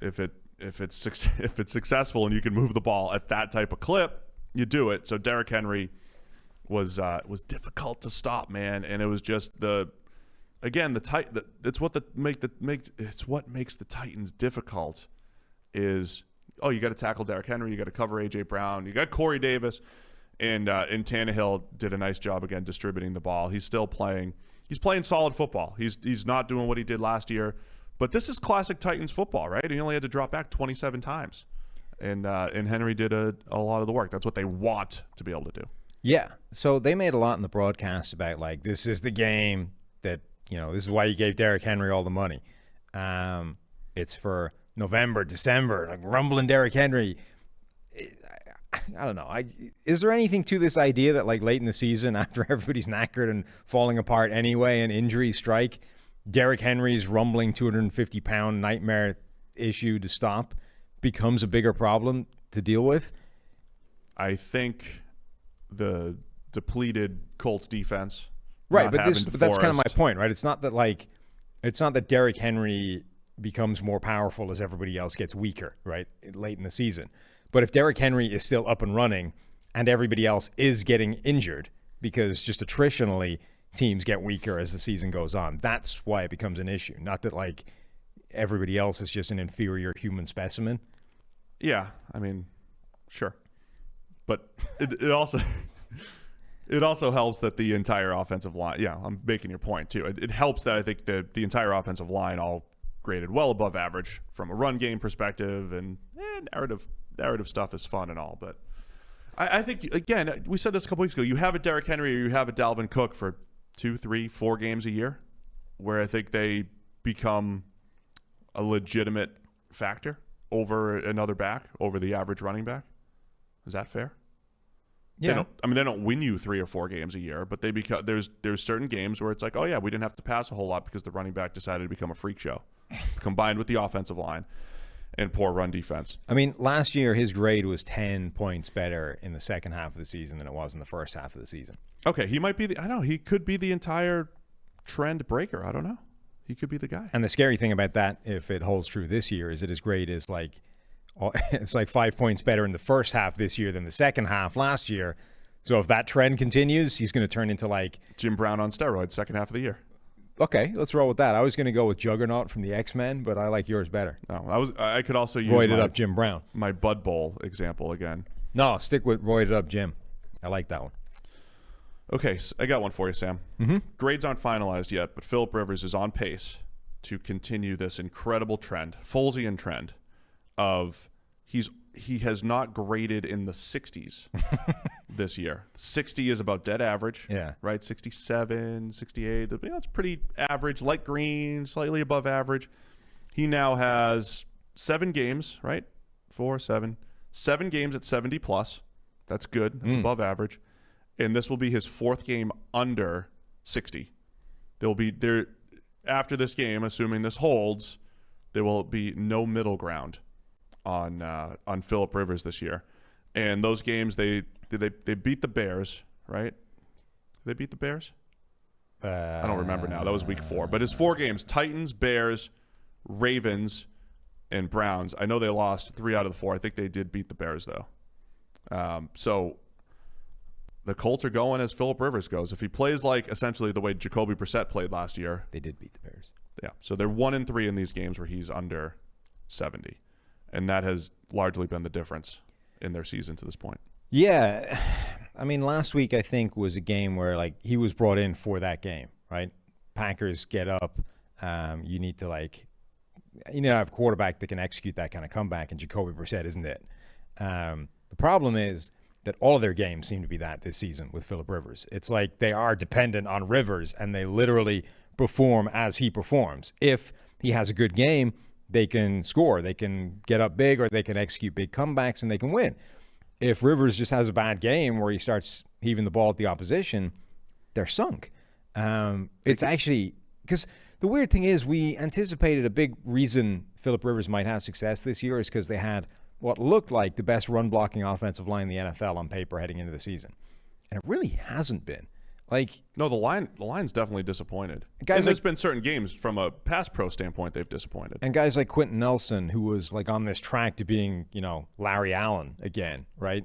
if it's successful and you can move the ball at that type of clip, you do it. So Derrick Henry was difficult to stop, man, and it was just it's what makes the Titans difficult is, you got to tackle Derrick Henry, you got to cover A.J. Brown, you got Corey Davis, and Tannehill did a nice job again distributing the ball. He's still playing. He's playing solid football. He's not doing what he did last year, but this is classic Titans football, right? He only had to drop back 27 times, and Henry did a lot of the work. That's what they want to be able to do. Yeah. So they made a lot in the broadcast about this is the game that. This is why you gave Derrick Henry all the money. It's for November, December, rumbling Derrick Henry. I don't know. Is there anything to this idea that late in the season, after everybody's knackered and falling apart anyway and injuries strike, Derrick Henry's rumbling 250-pound nightmare issue to stop becomes a bigger problem to deal with? I think the depleted Colts defense Right, not but that's kind of my DeForest. point, right? It's not that Derrick Henry becomes more powerful as everybody else gets weaker, right, late in the season. But if Derrick Henry is still up and running and everybody else is getting injured, because just attritionally teams get weaker as the season goes on, that's why it becomes an issue. Not that like everybody else is just an inferior human specimen. Yeah, I mean, sure. But it also it also helps that the entire offensive line, yeah, I'm making your point too. It helps that I think the entire offensive line all graded well above average from a run game perspective, and narrative stuff is fun and all. But I think, again, we said this a couple weeks ago, you have a Derrick Henry or you have a Dalvin Cook for 2, 3, 4 games a year where I think they become a legitimate factor over another back, over the average running back. Is that fair? Yeah. They don't win you 3 or 4 games a year, but there's certain games where it's like, oh yeah, we didn't have to pass a whole lot because the running back decided to become a freak show, combined with the offensive line and poor run defense. I mean, last year his grade was 10 points better in the second half of the season than it was in the first half of the season. Okay, he might be he could be the entire trend breaker. I don't know. He could be the guy. And the scary thing about that, if it holds true this year, is that his grade is like, it's like 5 points better in the first half this year than the second half last year. So if that trend continues, he's going to turn into like Jim Brown on steroids second half of the year. Okay, let's roll with that. I was going to go with Juggernaut from the X-Men, but I like yours better. No, I could also use roided up Jim Brown. My Bud Bowl example again. No, stick with roided up Jim. I like that one. Okay, so I got one for you, Sam. Mm-hmm. Grades aren't finalized yet, but Phillip Rivers is on pace to continue this incredible trend, Folesian trend, of he has not graded in the 60s this year. 60 is about dead average. Yeah. Right? 67, 68. It's pretty average. Light green, slightly above average. He now has 7 games, right? 4, 7. 7 games at 70 plus. That's good. That's above average. And this will be his 4th game under 60. After this game, assuming this holds, there will be no middle ground on Phillip Rivers this year. And those games, they beat the Bears, right? Did they beat the Bears? I don't remember now. That was week 4. But his 4 games, Titans, Bears, Ravens, and Browns. I know they lost 3 out of the 4. I think they did beat the Bears, though. So the Colts are going as Phillip Rivers goes. If he plays like essentially the way Jacoby Brissett played last year. They did beat the Bears. Yeah. So they're 1-3 in these games where he's under 70. And that has largely been the difference in their season to this point. Yeah. I mean, last week I think was a game where like he was brought in for that game, right? Packers get up. You need to have a quarterback that can execute that kind of comeback, and Jacoby Brissett isn't it. The problem is that all of their games seem to be that this season with Phillip Rivers. It's like they are dependent on Rivers, and they literally perform as he performs. If he has a good game, they can score, they can get up big, or they can execute big comebacks, and they can win. If Rivers just has a bad game where he starts heaving the ball at the opposition, they're sunk. It's actually because the weird thing is we anticipated a big reason Phillip Rivers might have success this year is because they had what looked like the best run-blocking offensive line in the NFL on paper heading into the season. And it really hasn't been. No, the line's definitely disappointed. And there's been certain games from a pass pro standpoint they've disappointed. And guys like Quentin Nelson, who was like on this track to being, Larry Allen again, right?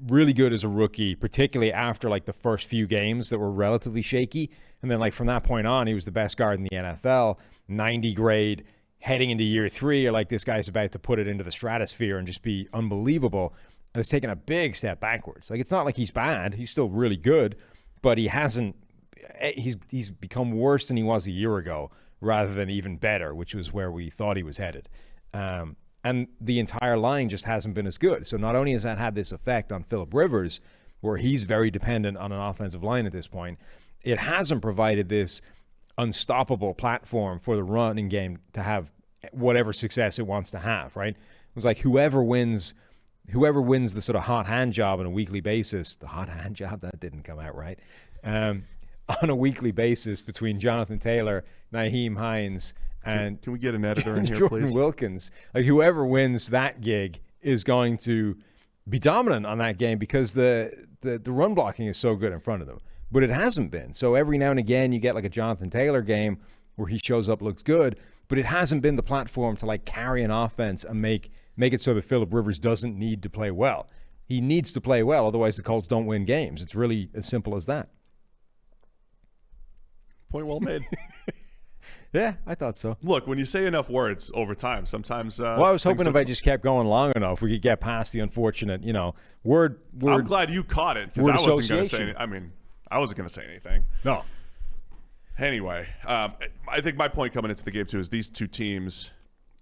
Really good as a rookie, particularly after like the first few games that were relatively shaky. And then like from that point on, he was the best guard in the NFL, 90 grade, heading into year 3. You're like, this guy's about to put it into the stratosphere and just be unbelievable. And it's taken a big step backwards. Like, it's not like he's bad. He's still really good. But he hasn't. He's become worse than he was a year ago, rather than even better, which was where we thought he was headed. And the entire line just hasn't been as good. So not only has that had this effect on Phillip Rivers, where he's very dependent on an offensive line at this point, it hasn't provided this unstoppable platform for the running game to have whatever success it wants to have. Right? It was like whoever wins the sort of hot hand job on a weekly basis, the hot hand job, that didn't come out right, on a weekly basis between Jonathan Taylor, Nyheim Hines, and can we get an editor in here, Jordan please? Wilkins. Like whoever wins that gig is going to be dominant on that game because the run blocking is so good in front of them. but it hasn't been. So every now and again you get like a Jonathan Taylor game where he shows up, looks good, but it hasn't been the platform to like carry an offense and make it so that Phillip Rivers doesn't need to play well. He needs to play well, otherwise the Colts don't win games. It's really as simple as that. Point well made. Yeah, I thought so. Look, when you say enough words over time, sometimes. Well, I was hoping if I just kept going long enough, we could get past the unfortunate, word. I'm glad you caught it because I wasn't going to say. I wasn't going to say anything. No. Anyway, I think my point coming into the game too is these two teams.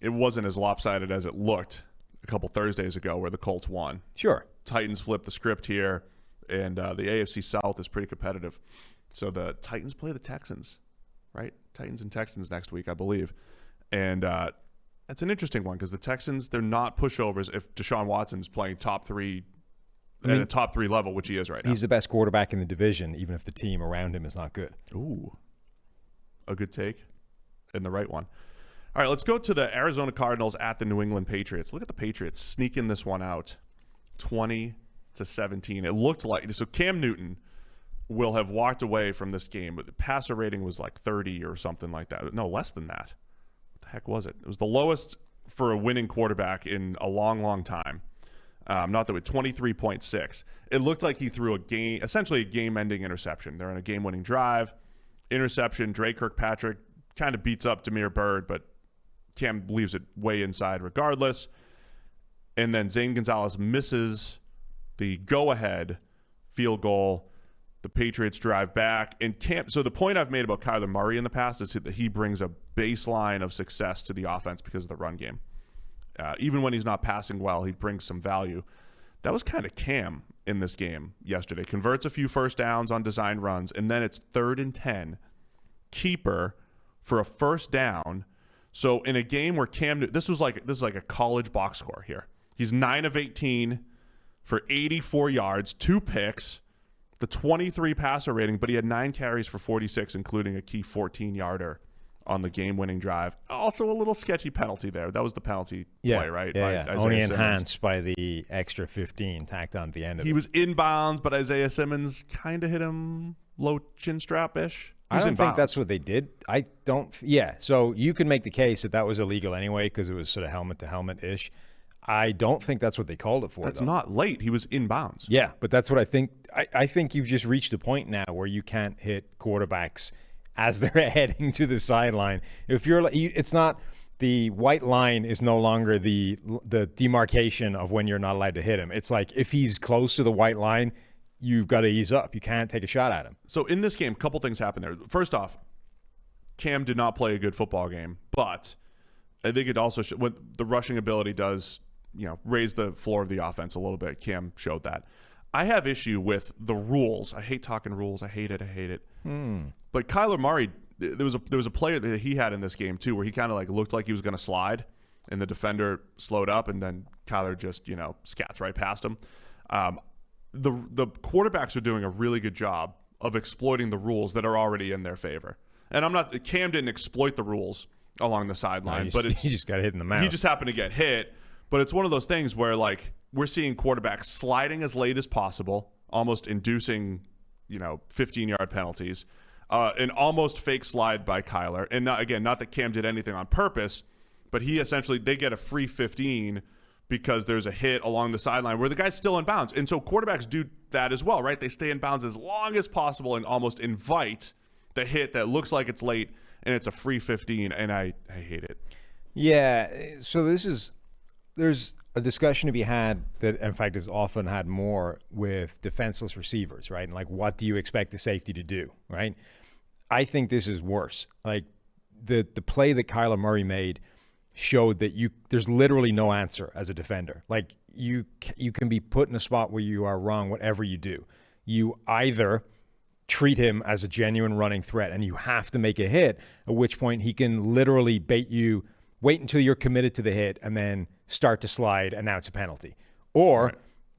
It wasn't as lopsided as it looked a couple Thursdays ago, where the Colts won. Sure. Titans flipped the script here, and the AFC South is pretty competitive. So the Titans play the Texans, right? Titans and Texans next week, I believe. And that's an interesting one because the Texans, they're not pushovers if Deshaun Watson is playing top three at a top 3 level, which he is right now. He's the best quarterback in the division, even if the team around him is not good. Ooh, a good take and the right one. All right, let's go to the Arizona Cardinals at the New England Patriots. Look at the Patriots sneaking this one out, 20-17. It looked like so Cam Newton will have walked away from this game, but the passer rating was like 30 or something like that. No, less than that. What the heck was it? It was the lowest for a winning quarterback in a long, long time. Not that with 23.6. It looked like he threw essentially a game-ending interception. They're on a game-winning drive. Interception. Drake Kirkpatrick kind of beats up Damiere Byrd, but Cam leaves it way inside regardless. And then Zane Gonzalez misses the go-ahead field goal. The Patriots drive back. And so the point I've made about Kyler Murray in the past is that he brings a baseline of success to the offense because of the run game. Even when he's not passing well, he brings some value. That was kind of Cam in this game yesterday. Converts a few first downs on design runs, and then it's 3rd and 10. Keeper for a first down. So in a game where this is like a college box score here. He's 9 of 18 for 84 yards, 2 picks, the 23 passer rating, but he had 9 carries for 46, including a key 14-yarder on the game-winning drive. Also a little sketchy penalty there. That was the penalty play, right? Yeah. Only enhanced by the extra 15 tacked on the end of it. He was inbounds, but Isaiah Simmons kind of hit him low chin strap-ish. I don't think that's what they did. I don't. Yeah, so you can make the case that was illegal anyway because it was sort of helmet-to-helmet-ish. I don't think that's what they called it for. That's not late. He was inbounds. Yeah, but that's what I think. I think you've just reached a point now where you can't hit quarterbacks as they're heading to the sideline. It's not the white line is no longer the demarcation of when you're not allowed to hit him. It's like if he's close to the white line, you've got to ease up. You can't take a shot at him. So in this game, a couple things happened there. First off, Cam did not play a good football game, but I think it also what the rushing ability does, raise the floor of the offense a little bit. Cam showed that. I have issue with the rules. I hate talking rules. I hate it. But Kyler Murray, there was a player that he had in this game too, where he kind of like looked like he was going to slide, and the defender slowed up, and then Kyler just scats right past him. The quarterbacks are doing a really good job of exploiting the rules that are already in their favor. And Cam didn't exploit the rules along the sideline, but he just got hit in the mouth. He just happened to get hit. But it's one of those things where like we're seeing quarterbacks sliding as late as possible, almost inducing 15-yard penalties, an almost fake slide by Kyler. And not that Cam did anything on purpose, but they get a free 15 because there's a hit along the sideline where the guy's still in bounds. And so quarterbacks do that as well, right? They stay in bounds as long as possible and almost invite the hit that looks like it's late, and it's a free 15, and I hate it. Yeah, so there's a discussion to be had that, in fact, is often had more with defenseless receivers, right? And like, what do you expect the safety to do, right? I think this is worse. Like, the play that Kyler Murray made showed that there's literally no answer as a defender. Like, you can be put in a spot where you are wrong whatever you do. You either treat him as a genuine running threat and you have to make a hit, at which point he can literally bait you, wait until you're committed to the hit, and then start to slide, and now it's a penalty. Or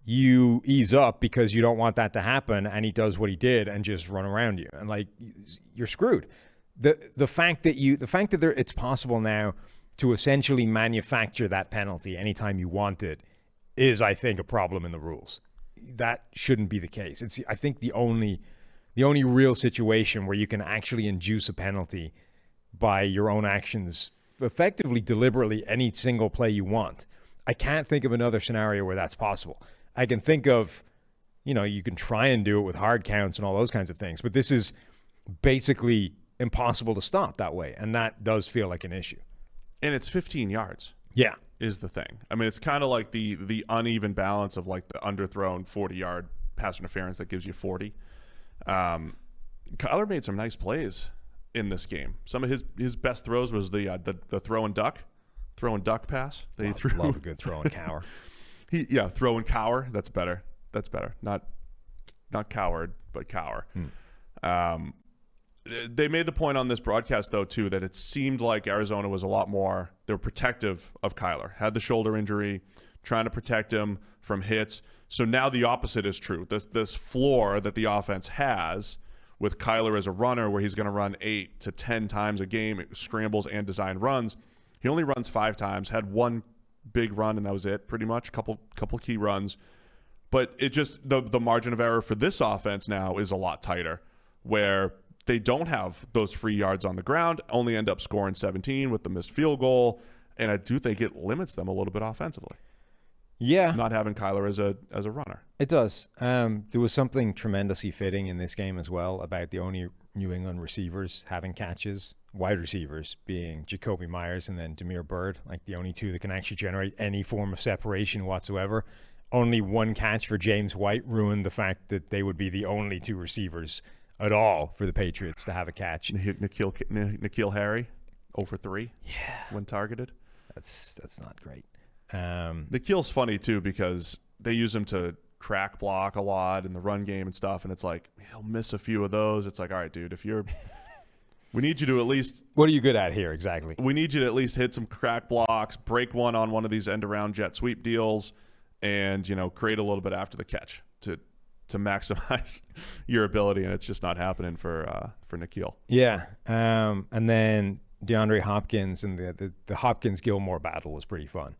you ease up because you don't want that to happen, and he does what he did and just run around you, and like you're screwed. The fact that it's possible now to essentially manufacture that penalty anytime you want it is, I think, a problem in the rules. That shouldn't be the case. I think the only the only real situation where you can actually induce a penalty by your own actions, effectively, deliberately, any single play you want. I can't think of another scenario where that's possible. I can think of, you can try and do it with hard counts and all those kinds of things, but this is basically impossible to stop that way, and that does feel like an issue. And it's 15 yards. Yeah. Is the thing. I mean, it's kind of like the uneven balance of like the underthrown 40-yard pass interference that gives you 40. Kyler made some nice plays in this game. Some of his best throws was the throw and duck pass. Love a good throw and cower. Throw and cower. That's better. Not coward, but cower. They made the point on this broadcast, though, too, that it seemed like Arizona was a lot more, they were protective of Kyler. Had the shoulder injury, trying to protect him from hits. So now the opposite is true. This floor that the offense has with Kyler as a runner, where he's going to run 8 to 10 times a game, scrambles and design runs. He only runs 5 times, had one big run, and that was it, pretty much. Couple key runs. But it just, the margin of error for this offense now is a lot tighter, where they don't have those free yards on the ground, only end up scoring 17 with the missed field goal, and I do think it limits them a little bit offensively. Yeah. Not having Kyler as a runner. It does. There was something tremendously fitting in this game as well about the only New England receivers having catches, wide receivers being Jacoby Myers and then Damiere Byrd, like the only two that can actually generate any form of separation whatsoever. Only one catch for James White ruined the fact that they would be the only 2 receivers at all for the Patriots to have a catch. N'Keal Harry, 0 for 3 when targeted. That's not great. N'Keal's funny, too, because they use him to crack block a lot in the run game and stuff, and it's like, he'll miss a few of those. It's like, all right, dude, we need you to at least... What are you good at here, exactly? We need you to at least hit some crack blocks, break one on one of these end-around jet sweep deals, and, create a little bit after the catch to maximize your ability, and it's just not happening for N'Keal. Yeah, and then DeAndre Hopkins and the Hopkins-Gilmore battle was pretty fun.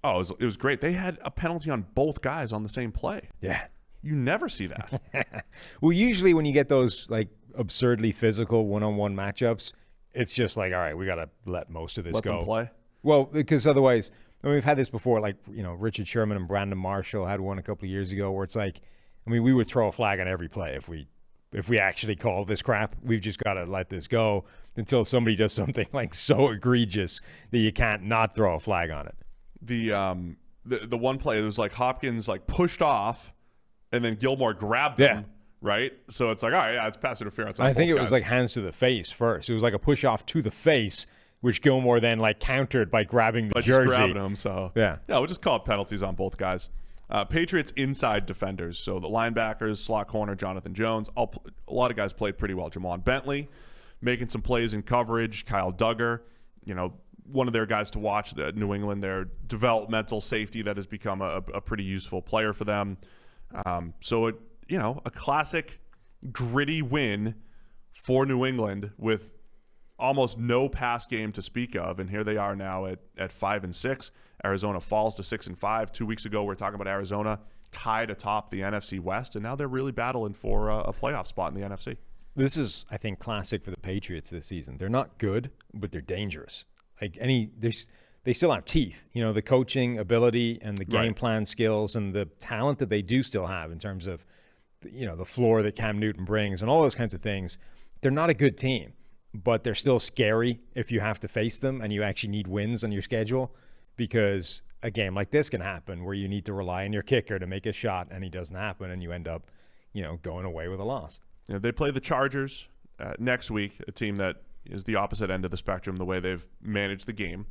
Oh, it was great. They had a penalty on both guys on the same play. Yeah. You never see that. Well, usually when you get those like absurdly physical one-on-one matchups, it's just like, all right, we got to let most of this let go. Them play? Well, because otherwise, we've had this before, like, Richard Sherman and Brandon Marshall had one a couple of years ago where it's like, we would throw a flag on every play if we actually call this crap. We've just got to let this go until somebody does something like so egregious that you can't not throw a flag on it. The one play, it was like Hopkins like pushed off, and then Gilmore grabbed him, right? So it's like, all right, yeah, it's pass interference. I think it was like hands to the face first. It was like a push off to the face, which Gilmore then like countered by grabbing the jersey. Just grabbing him, so yeah, we'll just call it penalties on both guys. Patriots inside defenders, so the linebackers, slot corner, Jonathan Jones. A lot of guys played pretty well. Jamon Bentley making some plays in coverage. Kyle Duggar, one of their guys to watch, New England, their developmental safety that has become a pretty useful player for them. So a classic gritty win for New England with almost no pass game to speak of, and here they are now at 5-6. Arizona falls to 6-5. 2 weeks ago, we were talking about Arizona tied atop the NFC West, and now they're really battling for a playoff spot in the NFC. This is, I think, classic for the Patriots this season. They're not good, but they're dangerous. They still have teeth. The coaching ability and the game plan skills and the talent that they do still have in terms of, the floor that Cam Newton brings and all those kinds of things. They're not a good team, but they're still scary if you have to face them and you actually need wins on your schedule, because a game like this can happen where you need to rely on your kicker to make a shot and he doesn't happen and you end up, going away with a loss. They play the Chargers next week, a team that is the opposite end of the spectrum the way they've managed the game.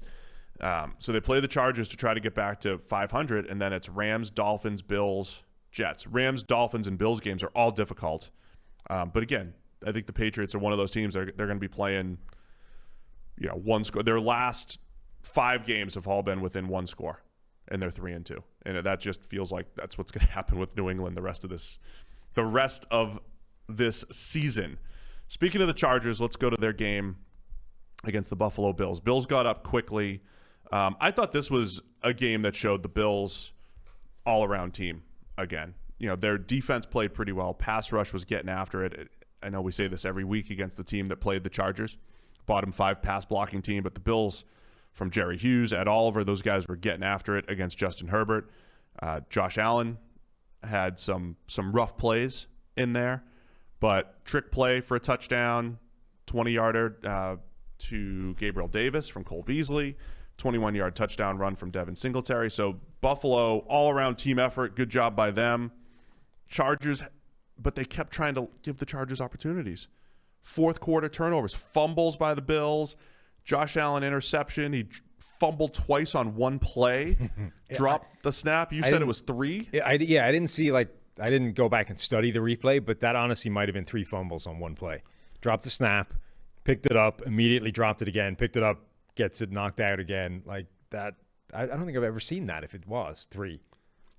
So they play the Chargers to try to get back to 500, and then it's Rams, Dolphins, Bills, Jets. Rams, Dolphins, and Bills games are all difficult. But again, I think the Patriots are one of those teams they're going to be playing, one score. Their last 5 games have all been within one score, and they're 3-2. And that just feels like that's what's going to happen with New England the rest of this season. Speaking of the Chargers, let's go to their game against the Buffalo Bills. Bills got up quickly. I thought this was a game that showed the Bills all-around team again. their defense played pretty well. Pass rush was getting after it. I know we say this every week against the team that played the Chargers, bottom 5 pass blocking team, but the Bills from Jerry Hughes, Ed Oliver, those guys were getting after it against Justin Herbert. Josh Allen had some rough plays in there, but trick play for a touchdown, 20-yarder to Gabriel Davis from Cole Beasley, 21-yard touchdown run from Devin Singletary. So Buffalo, all-around team effort, good job by them. Chargers, but they kept trying to give the Chargers opportunities. Fourth quarter turnovers, fumbles by the Bills, Josh Allen interception. He fumbled twice on one play, dropped the snap. You said it was 3? I didn't see, I didn't go back and study the replay, but that honestly might have been 3 fumbles on one play. Dropped the snap, picked it up, immediately dropped it again, picked it up, gets it knocked out again. Like that, I don't think I've ever seen that if it was 3.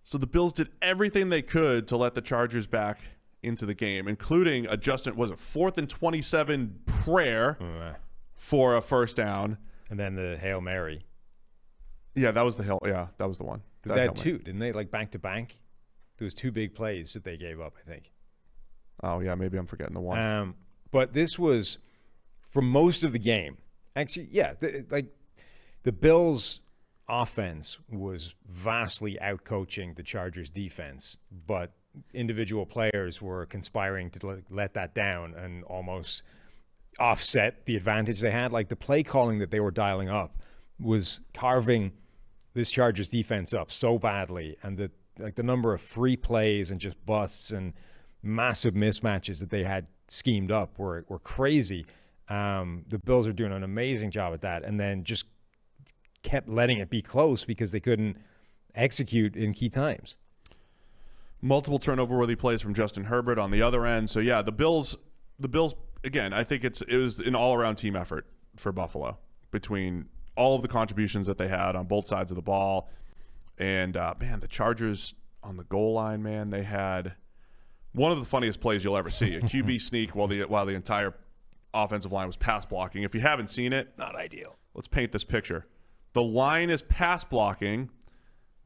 So the Bills did everything they could to let the Chargers back into the game, including a 4th and 27 prayer for a first down. And then the Hail Mary. Yeah, that was the that was the one. They had 2, didn't they? Back to back? There was 2 big plays that they gave up, I think. Oh, yeah, maybe I'm forgetting the one. But this was, for most of the game, actually, yeah, the Bills' offense was vastly outcoaching the Chargers' defense, but individual players were conspiring to let that down and almost offset the advantage they had. The play calling that they were dialing up was carving this Chargers defense up so badly, and the number of free plays and just busts and massive mismatches that they had schemed up were crazy. The Bills are doing an amazing job at that, and then just kept letting it be close because they couldn't execute in key times. Multiple turnover-worthy plays from Justin Herbert on the other end. So yeah, the Bills again, I think it was an all-around team effort for Buffalo between all of the contributions that they had on both sides of the ball. And the Chargers on the goal line, man, they had one of the funniest plays you'll ever see, a QB sneak while the entire offensive line was pass blocking. If you haven't seen it, not ideal. Let's paint this picture. The line is pass blocking.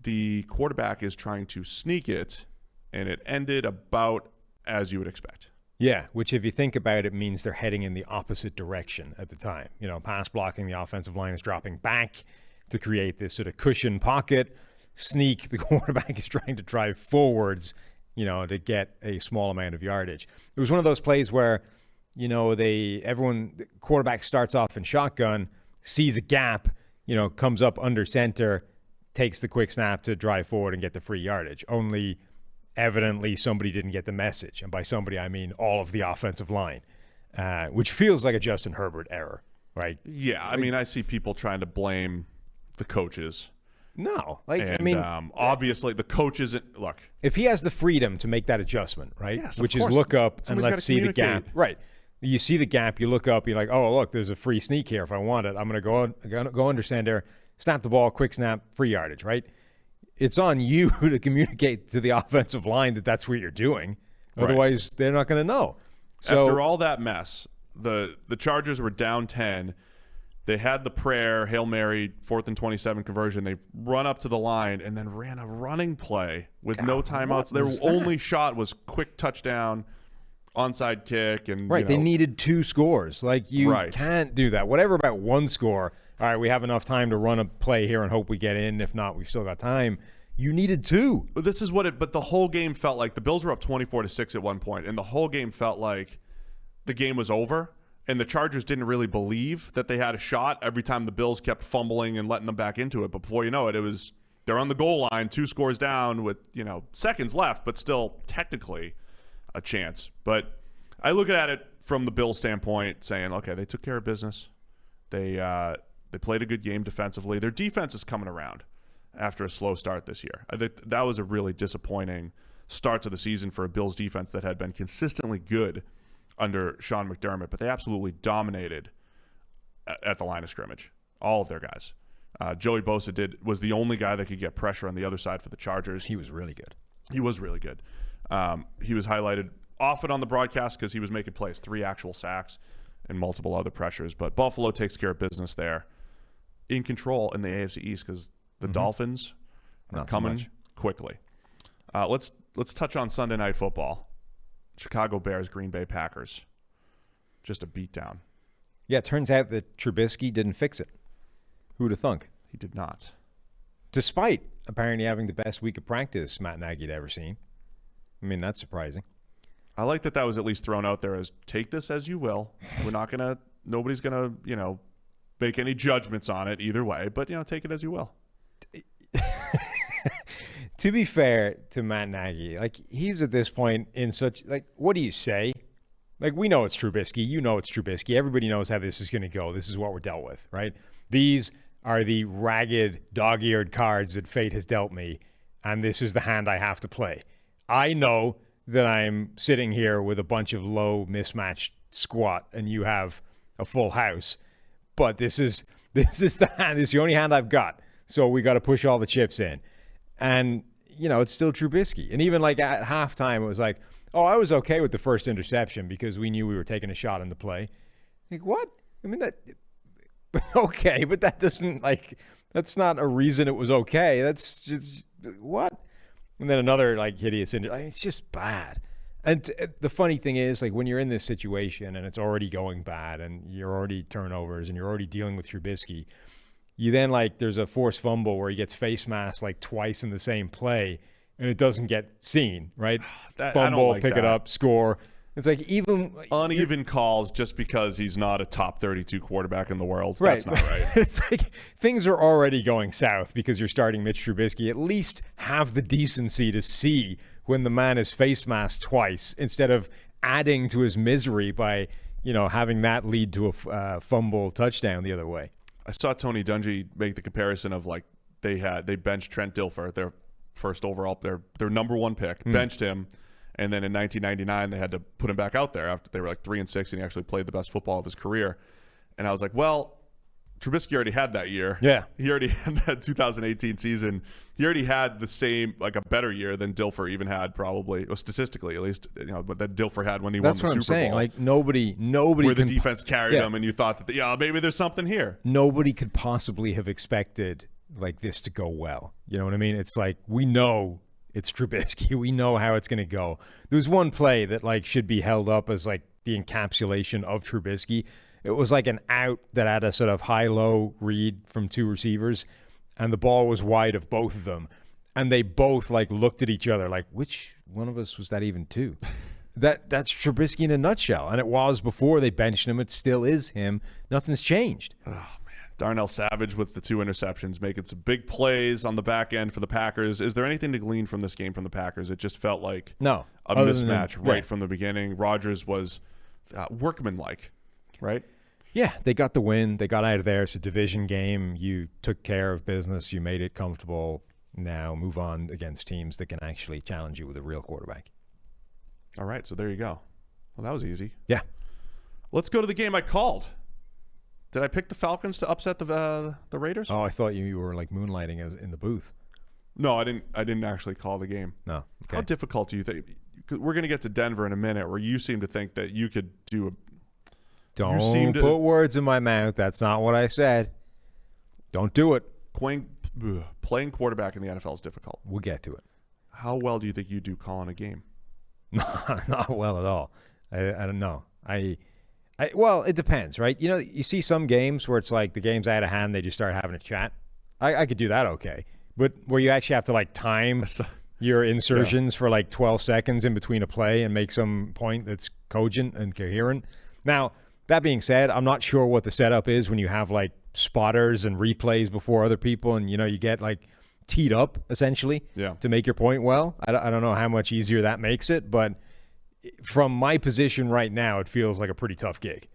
The quarterback is trying to sneak it, and it ended about as you would expect. Yeah, which if you think about it means they're heading in the opposite direction at the time. Pass blocking, the offensive line is dropping back to create this sort of cushion pocket. Sneak, the quarterback is trying to drive forwards, to get a small amount of yardage. It was one of those plays where, the quarterback starts off in shotgun, sees a gap, comes up under center, takes the quick snap to drive forward and get the free yardage. Only evidently somebody didn't get the message. And by somebody, I mean all of the offensive line, which feels like a Justin Herbert error, right? Yeah, I mean, I see people trying to blame the coaches. No, obviously the coaches. Look, if he has the freedom to make that adjustment, right, yes, which is look up and let's see the gap, right? You see the gap, you look up, you're like, oh, look, there's a free sneak here. If I want it, I'm going to go under center, snap the ball, quick snap, free yardage, right? It's on you to communicate to the offensive line that that's what you're doing. Otherwise, they're not going to know. So, after all that mess, the Chargers were down 10. They had the prayer, Hail Mary, 4th and 27 conversion. They run up to the line and then ran a running play with no timeouts. Their only shot was quick touchdown, onside kick. And they needed 2 scores. You can't do that. Whatever about 1 score. All right, we have enough time to run a play here and hope we get in. If not, we've still got time. You needed 2. This is but the whole game felt like the Bills were up 24-6 at one point, and the whole game felt like the game was over. And the Chargers didn't really believe that they had a shot every time the Bills kept fumbling and letting them back into it. But before you know it, they're on the goal line, 2 scores down with, seconds left, but still technically a chance. But I look at it from the Bills standpoint saying, okay, they took care of business. They played a good game defensively. Their defense is coming around after a slow start this year. I think that was a really disappointing start to the season for a Bills defense that had been consistently good under Sean McDermott, but they absolutely dominated at the line of scrimmage, all of their guys. Joey Bosa was the only guy that could get pressure on the other side for the Chargers. He was really good. He was really good. He was highlighted often on the broadcast because he was making plays, 3 actual sacks and multiple other pressures. But Buffalo takes care of business there, in control in the AFC East because the Dolphins are coming quickly. Let's let's touch on Sunday Night Football. Chicago Bears, Green Bay Packers. Just a beatdown. Yeah, it turns out that Trubisky didn't fix it. Who'd have thunk? He did not. Despite apparently having the best week of practice Matt Nagy had ever seen. I mean, that's surprising. I like that was at least thrown out there as take this as you will. We're not going to, nobody's going to, make any judgments on it either way, but, take it as you will. To be fair to Matt Nagy, like he's at this point in such, like, what do you say? Like, we know it's Trubisky. You know it's Trubisky. Everybody knows how this is going to go. This is what we're dealt with, right? These are the ragged, dog-eared cards that fate has dealt me, and this is the hand I have to play. I know that I'm sitting here with a bunch of low, mismatched squat, and you have a full house, but this is the hand. This is the only hand I've got, so we got to push all the chips in. And, it's still Trubisky. And even like at halftime, it was like, oh, I was okay with the first interception because we knew we were taking a shot in the play. Like, what? I mean, that okay, but that doesn't, like, that's not a reason it was okay. That's just, what? And then another, like, hideous injury. It's just bad. And the funny thing is, like, when you're in this situation and it's already going bad and you're already turnovers and you're already dealing with Trubisky, you then, like, there's a forced fumble where he gets face masked, like, twice in the same play and it doesn't get seen, right? Fumble, like pick it up, score. It's like even uneven calls just because he's not a top 32 quarterback in the world. Right. That's not right. It's like things are already going south because you're starting Mitch Trubisky. At least have the decency to see when the man is face masked twice instead of adding to his misery by, having that lead to a fumble touchdown the other way. I saw Tony Dungy make the comparison of like they benched Trent Dilfer, their first overall, their number one pick, benched him. And then in 1999, they had to put him back out there after they were like 3-6, and he actually played the best football of his career. And I was like, well, Trubisky already had that year. Yeah. He already had that 2018 season. He already had the same, like a better year than Dilfer even had probably, or statistically at least, but that Dilfer had when he won the Super Bowl. That's what I'm saying. Like nobody where the defense carried him, and you thought that, maybe there's something here. Nobody could possibly have expected like this to go well. You know what I mean? It's like we know it's Trubisky. We know how it's going to go. There's one play that like should be held up as like the encapsulation of Trubisky. It was like an out that had a sort of high-low read from two receivers, and the ball was wide of both of them. And they both like looked at each other like, which one of us was that even to? That's Trubisky in a nutshell. And it was before they benched him. It still is him. Nothing's changed. Oh, man. Darnell Savage with the 2 interceptions, making some big plays on the back end for the Packers. Is there anything to glean from this game from the Packers? It just felt like a mismatch right from the beginning. Rodgers was workmanlike, right? Yeah, they got the win. They got out of there. It's a division game. You took care of business. You made it comfortable. Now move on against teams that can actually challenge you with a real quarterback. All right, so there you go. Well, that was easy. Yeah. Let's go to the game I called. Did I pick the Falcons to upset the Raiders? Oh, I thought you were like moonlighting as in the booth. No, I didn't actually call the game. No. Okay. How difficult do you think? We're going to get to Denver in a minute, where you seem to think that you could do a. Don't put words in my mouth. That's not what I said. Don't do it. Playing quarterback in the NFL is difficult. We'll get to it. How well do you think you do calling a game? Not well at all. I don't know. Well, it depends, right? You see some games where it's like the game's out of hand, they just start having a chat. I could do that okay. But where you actually have to like time your insertions for like 12 seconds in between a play and make some point that's cogent and coherent. Now, that being said, I'm not sure what the setup is when you have like spotters and replays before other people and, you get like teed up essentially to make your point well. I don't know how much easier that makes it, but from my position right now, it feels like a pretty tough gig.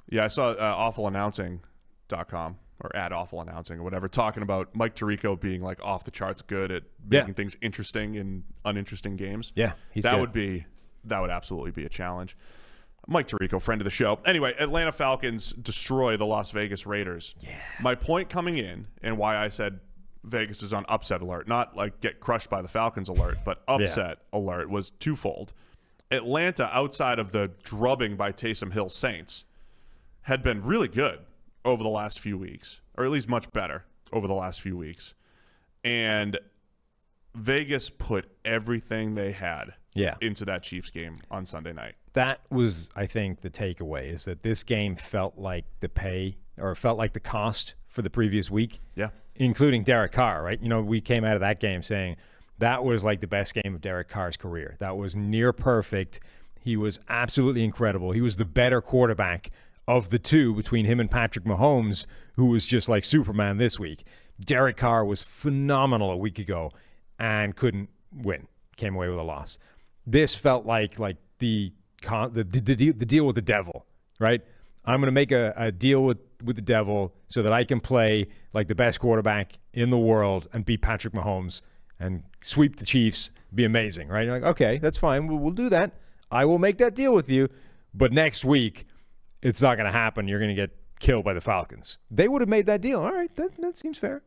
Yeah, I saw awfulannouncing.com or at awful announcing or whatever, talking about Mike Tirico being like off the charts good at making things interesting in uninteresting games. Yeah, that would absolutely be a challenge. Mike Tirico, friend of the show. Anyway, Atlanta Falcons destroy the Las Vegas Raiders. Yeah. My point coming in and why I said Vegas is on upset alert, not like get crushed by the Falcons alert, but upset alert was twofold. Atlanta, outside of the drubbing by Taysom Hill Saints, had been really good over the last few weeks, or at least much better over the last few weeks. And Vegas put everything they had Yeah. into that Chiefs game on Sunday night. That was, I think, the takeaway is that this game felt like the pay or felt like the cost for the previous week. Yeah. Including Derek Carr, right? You know, we came out of that game saying that was like the best game of Derek Carr's career. That was near perfect. He was absolutely incredible. He was the better quarterback of the two between him and Patrick Mahomes, who was just like Superman this week. Derek Carr was phenomenal a week ago and couldn't win. Came away with a loss. This felt like the deal with the devil, right? I'm going to make a deal with the devil so that I can play like the best quarterback in the world and beat Patrick Mahomes and sweep the Chiefs, be amazing, right? You're like, okay, that's fine. We'll do that. I will make that deal with you. But next week, it's not going to happen. You're going to get killed by the Falcons. They would have made that deal. All right, that seems fair.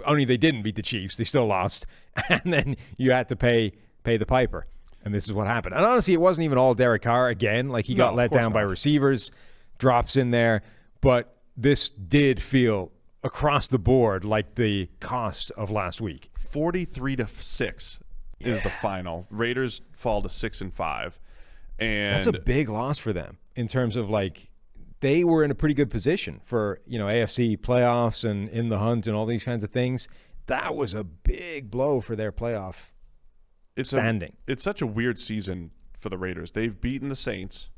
Only they didn't beat the Chiefs. They still lost. And then you had to pay the piper. And this is what happened. And honestly, it wasn't even all Derek Carr again. Like, he got let down by receivers, drops in there. But this did feel across the board like the cost of last week. 43-6 is the final. Raiders fall to 6-5. And that's a big loss for them in terms of, like, they were in a pretty good position for, you know, AFC playoffs and in the hunt and all these kinds of things. That was a big blow for their playoff standing. It's such a weird season for the Raiders. They've beaten the Saints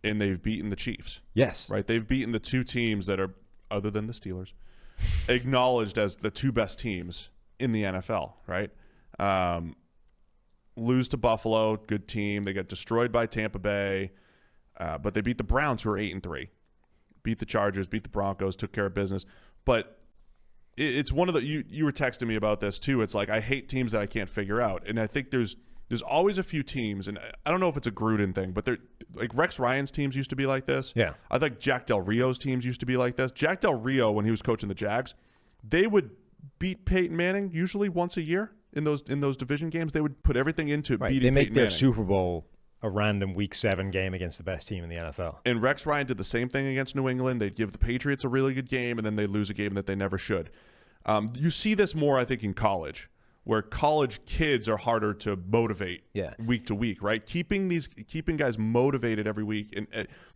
and they've beaten the Chiefs. Yes. Right? They've beaten the two teams that are, other than the Steelers, acknowledged as the two best teams in the NFL, right? Lose to Buffalo, good team. They got destroyed by Tampa Bay, but they beat the Browns, who are 8-3. Beat the Chargers, beat the Broncos, took care of business. But it's one of the you were texting me about this too. It's like, I hate teams that I can't figure out, and I think there's always a few teams, and I don't know if it's a Gruden thing, but they're like Rex Ryan's teams used to be like this. Yeah, I think Jack Del Rio's teams used to be like this. Jack Del Rio, when he was coaching the Jags, they would beat Peyton Manning usually once a year in those division games. They would put everything into beating They make Peyton their Manning. Super Bowl a random Week 7 game against the best team in the NFL. And Rex Ryan did the same thing against New England. They'd give the Patriots a really good game, and then they lose a game that they never should. You see this more, I think, in college, where college kids are harder to motivate week to week, right? Keeping guys motivated every week,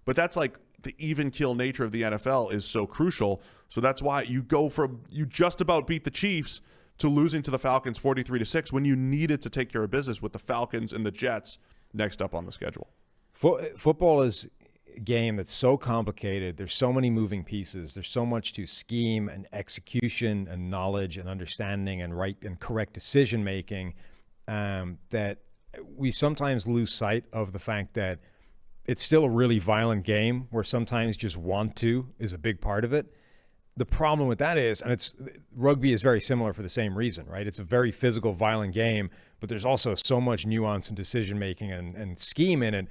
but that's like the even kill nature of the NFL is so crucial. So that's why you go from you just about beat the Chiefs to losing to the Falcons 43-6 when you needed to take care of business with the Falcons and the Jets next up on the schedule. Football is a game that's so complicated. There's so many moving pieces. There's so much to scheme and execution and knowledge and understanding and right and correct decision making that we sometimes lose sight of the fact that it's still a really violent game where sometimes just want to is a big part of it. The problem with that is, and rugby is very similar for the same reason, right? It's a very physical, violent game, but there's also so much nuance and decision-making and scheme in it,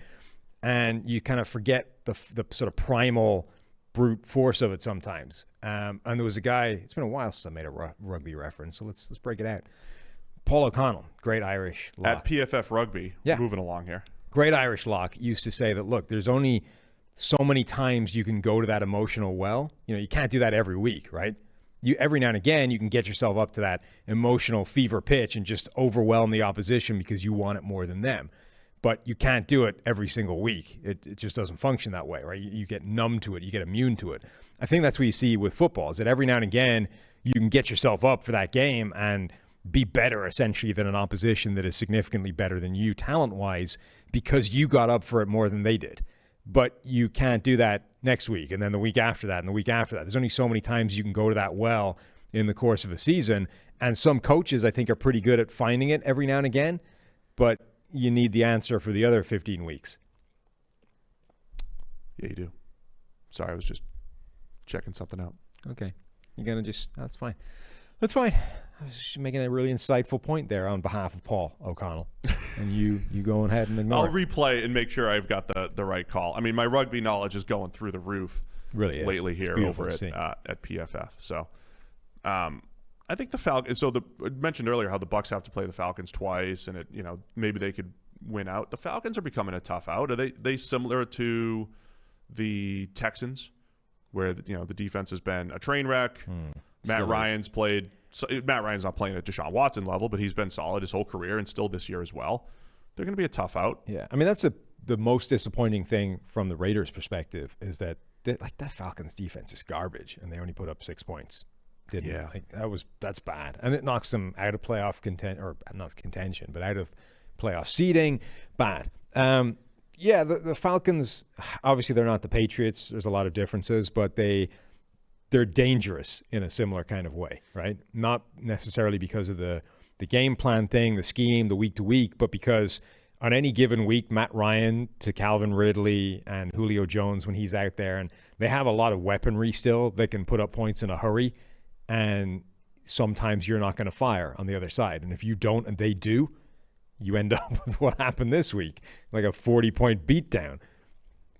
and you kind of forget the sort of primal brute force of it sometimes. And there was a guy, it's been a while since I made a rugby reference, so let's break it out. Paul O'Connell, great Irish lock. At PFF Rugby, moving along here. Great Irish lock used to say that, look, there's only so many times you can go to that emotional well. You know, you can't do that every week, right? Every now and again, you can get yourself up to that emotional fever pitch and just overwhelm the opposition because you want it more than them. But you can't do it every single week. It just doesn't function that way, right? You get numb to it. You get immune to it. I think that's what you see with football, is that every now and again, you can get yourself up for that game and be better, essentially, than an opposition that is significantly better than you talent-wise because you got up for it more than they did. But you can't do that next week and then the week after that and the week after that. There's only so many times you can go to that well in the course of a season. And some coaches, I think, are pretty good at finding it every now and again, but you need the answer for the other 15 weeks. Yeah, you do. Sorry, I was just checking something out. Okay. You're going to that's fine. That's fine. I was just making a really insightful point there on behalf of Paul O'Connell. And you go ahead and ignore I'll replay and make sure I've got the right call. I mean, my rugby knowledge is going through the roof really lately here over at PFF. So I think the Falcons, so I mentioned earlier how the Bucs have to play the Falcons twice, and maybe they could win out. The Falcons are becoming a tough out. Are they similar to the Texans, where the defense has been a train wreck? Matt Ryan's not playing at Deshaun Watson level, but he's been solid his whole career and still this year as well. They're going to be a tough out. Yeah, I mean, that's the most disappointing thing from the Raiders' perspective is that that Falcons defense is garbage, and they only put up 6 points. That's bad, and it knocks them out of playoff not contention, but out of playoff seeding. Bad. The Falcons, obviously they're not the Patriots. There's a lot of differences, but they're dangerous in a similar kind of way, right? Not necessarily because of the game plan thing, the scheme, the week to week, but because on any given week, Matt Ryan to Calvin Ridley and Julio Jones when he's out there, and they have a lot of weaponry still that can put up points in a hurry, and sometimes you're not going to fire on the other side. And if you don't and they do, you end up with what happened this week, like a 40-point beatdown.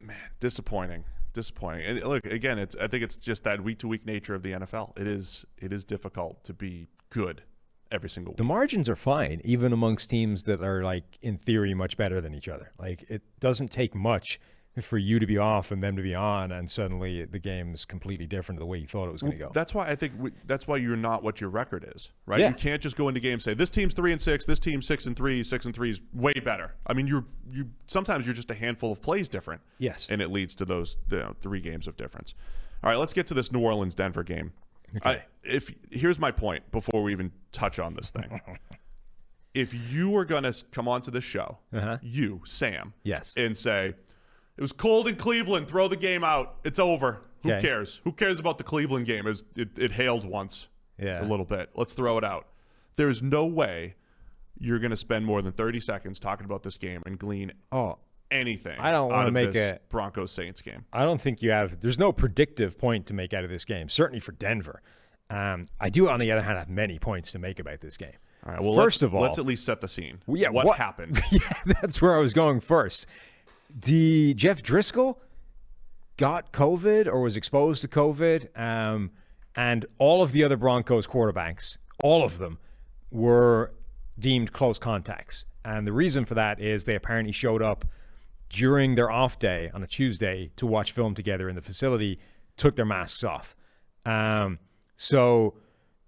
Man, disappointing. And look, again, I think it's just that week-to-week nature of the NFL. It is difficult to be good every single week. The margins are fine, even amongst teams that are, like, in theory, much better than each other. Like, it doesn't take much for you to be off and them to be on, and suddenly the game is completely different the way you thought it was going to go. That's why I think that's why you're not what your record is, right? Yeah. You can't just go into games and say this team's 3-6, this team's 6-3, 6-3 is way better. I mean, you sometimes you're just a handful of plays different. Yes, and it leads to those 3 games of difference. All right, let's get to this New Orleans-Denver game. Okay. Here's my point before we even touch on this thing. If you were going to come onto this show, you, Sam, yes, and say, it was cold in Cleveland, throw the game out, it's over. Who cares? Who cares about the Cleveland game? It hailed once a little bit. Let's throw it out. There's no way you're going to spend more than 30 seconds talking about this game and glean anything. I don't want to make a Broncos-Saints game. I don't think you have. There's no predictive point to make out of this game. Certainly for Denver. I do, on the other hand, have many points to make about this game. All right. Well, first of all, let's at least set the scene. Well, what happened? Yeah, that's where I was going first. Jeff Driscoll got COVID or was exposed to COVID, and all of the other Broncos quarterbacks, all of them, were deemed close contacts. And the reason for that is they apparently showed up during their off day on a Tuesday to watch film together in the facility, took their masks off. So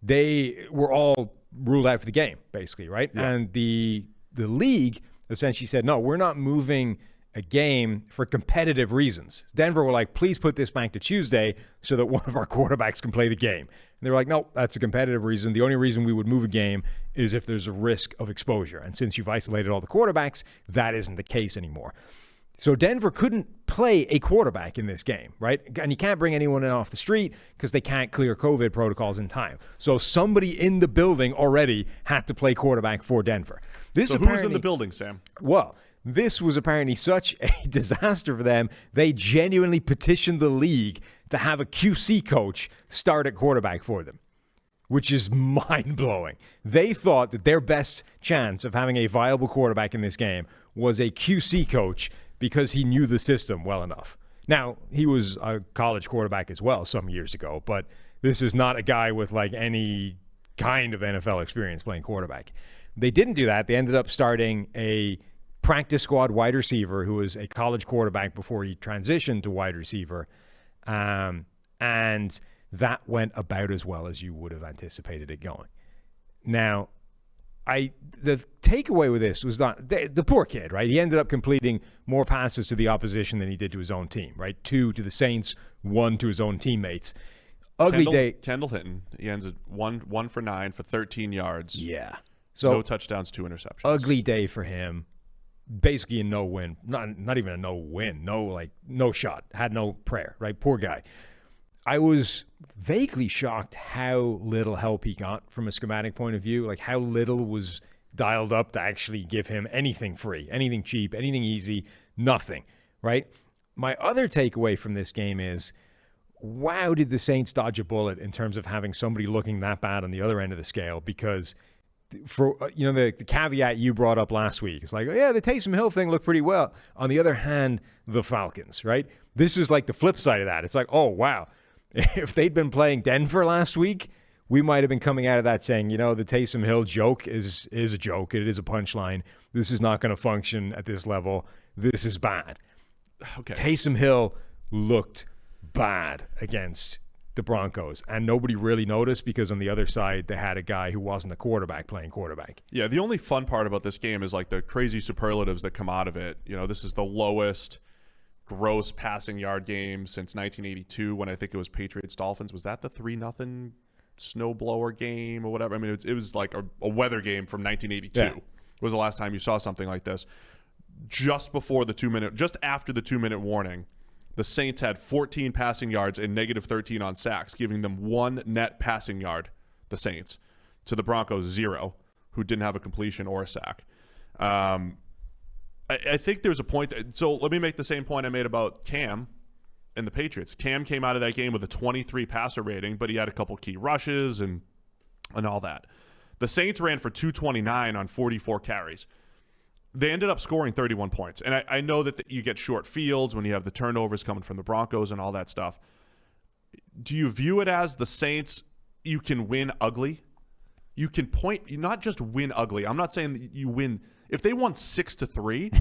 they were all ruled out for the game, basically, right? Yeah. And the league essentially said, no, we're not moving a game for competitive reasons. Denver were like, please put this back to Tuesday so that one of our quarterbacks can play the game. And they were like, no, that's a competitive reason. The only reason we would move a game is if there's a risk of exposure. And since you've isolated all the quarterbacks, that isn't the case anymore. So Denver couldn't play a quarterback in this game, right? And you can't bring anyone in off the street because they can't clear COVID protocols in time. So somebody in the building already had to play quarterback for Denver. So who was in the building, Sam? Well, this was apparently such a disaster for them. They genuinely petitioned the league to have a QC coach start at quarterback for them, which is mind-blowing. They thought that their best chance of having a viable quarterback in this game was a QC coach because he knew the system well enough. Now, he was a college quarterback as well some years ago, but this is not a guy with like any kind of NFL experience playing quarterback. They didn't do that. They ended up starting a practice squad wide receiver who was a college quarterback before he transitioned to wide receiver. And that went about as well as you would have anticipated it going. Now, the takeaway with this was not the poor kid, right? He ended up completing more passes to the opposition than he did to his own team, right? 2 to the Saints, 1 to his own teammates. Kendall Hinton, he ends at 1 for 9 for 13 yards. Yeah. So no touchdowns, 2 interceptions. Ugly day for him. Basically a no win. Not even a no win. No shot. Had no prayer, right? Poor guy. I was vaguely shocked how little help he got from a schematic point of view, like how little was dialed up to actually give him anything free, anything cheap, anything easy, nothing, right? My other takeaway from this game is, wow, did the Saints dodge a bullet in terms of having somebody looking that bad on the other end of the scale? Because for the caveat you brought up last week, it's like, yeah, the Taysom Hill thing looked pretty well. On the other hand, the Falcons, right? This is like the flip side of that. It's like, oh, wow. If they'd been playing Denver last week, we might have been coming out of that saying, the Taysom Hill joke is a joke. It is a punchline. This is not going to function at this level. This is bad. Okay. Taysom Hill looked bad against the Broncos, and nobody really noticed because on the other side they had a guy who wasn't a quarterback playing quarterback. Yeah, the only fun part about this game is like the crazy superlatives that come out of it. This is the lowest gross passing yard game since 1982 when I think it was Patriots-Dolphins. Was that the 3-0 snowblower game or whatever? I mean, it was like a weather game from 1982. Yeah. Was the last time you saw something like this. Just after the 2-minute warning, the Saints had 14 passing yards and -13 on sacks, giving them 1 net passing yard, the Saints, to the Broncos 0, who didn't have a completion or a sack. I think there's a point. So let me make the same point I made about Cam and the Patriots. Cam came out of that game with a 23 passer rating, but he had a couple key rushes and all that. The Saints ran for 229 on 44 carries. They ended up scoring 31 points. And I know that you get short fields when you have the turnovers coming from the Broncos and all that stuff. Do you view it as the Saints, you can win ugly? You can not just win ugly. I'm not saying that you win. If they won 6-3,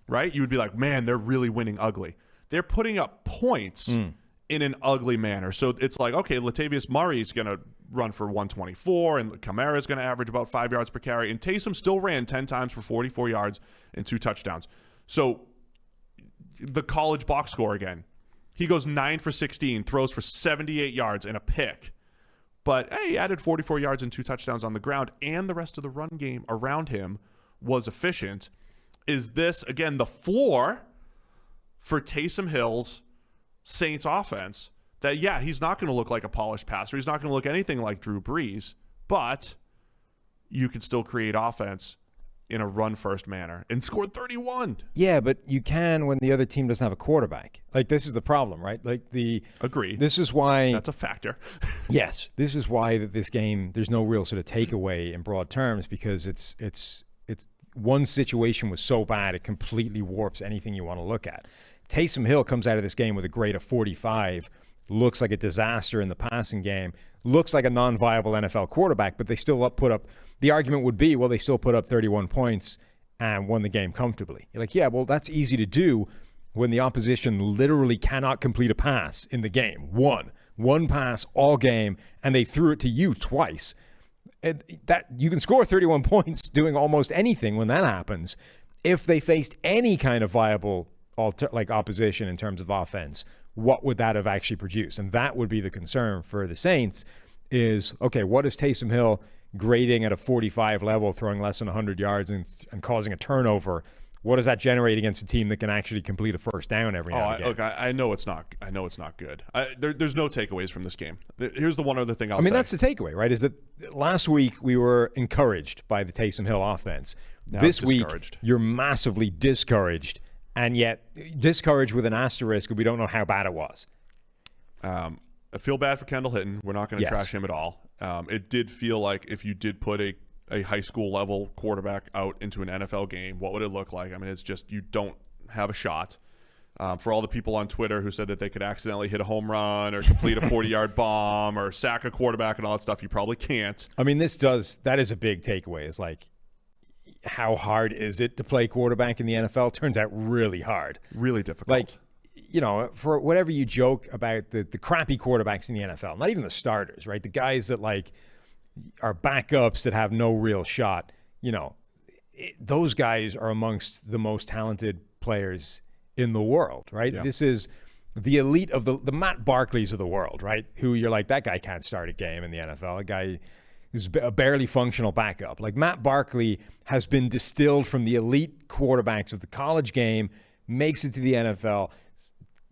right, you would be like, man, they're really winning ugly. They're putting up points in an ugly manner. So it's like, okay, Latavius Murray's going to run for 124, and Kamara's going to average about 5 yards per carry, and Taysom still ran 10 times for 44 yards and 2 touchdowns. So the college box score again. He goes 9 for 16, throws for 78 yards and a pick. But, hey, he added 44 yards and 2 touchdowns on the ground, and the rest of the run game around him was efficient. Is this, again, the floor for Taysom Hill's Saints offense? That, yeah, he's not going to look like a polished passer. He's not going to look anything like Drew Brees, but you can still create offense in a run-first manner and score 31. Yeah, but you can when the other team doesn't have a quarterback. Like, this is the problem, right? Agreed. This is why... That's a factor. Yes. This is why this game, there's no real sort of takeaway in broad terms, because it's one situation was so bad it completely warps anything you want to look at. Taysom Hill comes out of this game with a grade of 45, looks like a disaster in the passing game, looks like a non-viable NFL quarterback, but they still put up, the argument would be, well, they still put up 31 points and won the game comfortably. You're like, yeah, well, that's easy to do when the opposition literally cannot complete a pass in the game. One pass all game, and they threw it to you twice. And that you can score 31 points doing almost anything when that happens. If they faced any kind of viable opposition in terms of offense, what would that have actually produced? And that would be the concern for the Saints is, okay, what is Taysom Hill grading at a 45 level, throwing less than 100 yards and causing a turnover? What does that generate against a team that can actually complete a first down every now and again? Look, I know it's not. I know it's not good. There's no takeaways from this game. Here's the one other thing I'll say. That's the takeaway, right? Is that last week we were encouraged by the Taysom Hill offense. Now this week you're massively discouraged, and yet discouraged with an asterisk. We don't know how bad it was. I feel bad for Kendall Hinton. We're not going to trash him at all. It did feel like if you did put a high school level quarterback out into an NFL game, what would it look like? I mean, it's just you don't have a shot. For all the people on Twitter who said that they could accidentally hit a home run or complete a 40-yard bomb or sack a quarterback and all that stuff, you probably can't. I mean, that is a big takeaway. Is like, how hard is it to play quarterback in the NFL? Turns out really hard. Really difficult. Like, for whatever you joke about the crappy quarterbacks in the NFL, not even the starters, right? The guys that are backups that have no real shot. Those guys are amongst the most talented players in the world, right? Yeah. This is the elite of the Matt Barkleys of the world, right? Who you're like, that guy can't start a game in the NFL. A guy who's a barely functional backup. Like, Matt Barkley has been distilled from the elite quarterbacks of the college game, makes it to the NFL,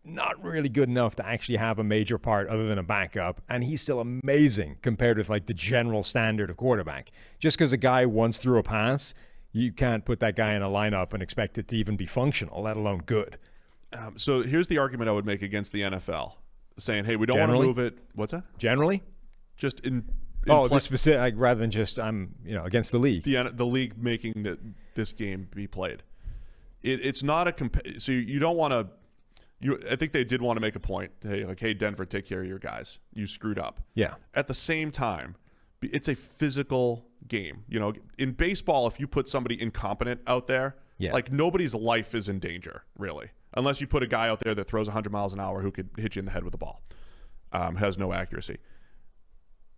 not really good enough to actually have a major part other than a backup, and he's still amazing compared with the general standard of quarterback. Just because a guy once threw a pass, you can't put that guy in a lineup and expect it to even be functional, let alone good. So here's the argument I would make against the NFL, saying, hey, we don't want to move it. What's that? Generally? Just in the specific, rather than just against the league. The league making this game be played. It's not so you don't want to. I think they did want to make a point. Hey, Denver, take care of your guys. You screwed up. Yeah. At the same time, it's a physical game. In baseball, if you put somebody incompetent out there, nobody's life is in danger, really, unless you put a guy out there that throws 100 miles an hour who could hit you in the head with a ball. has no accuracy.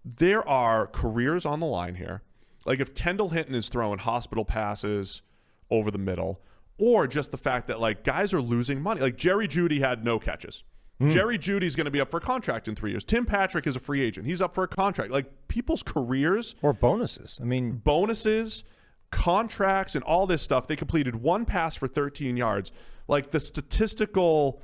There are careers on the line here. Like if Kendall Hinton is throwing hospital passes over the middle, or just the fact that like guys are losing money. Like Jerry Jeudy had no catches. Jerry Judy's going to be up for a contract in 3 years. Tim Patrick is a free agent. He's up for a contract. Like people's careers. Or bonuses. I mean, bonuses, contracts, and all this stuff. They completed one pass for 13 yards. Like the statistical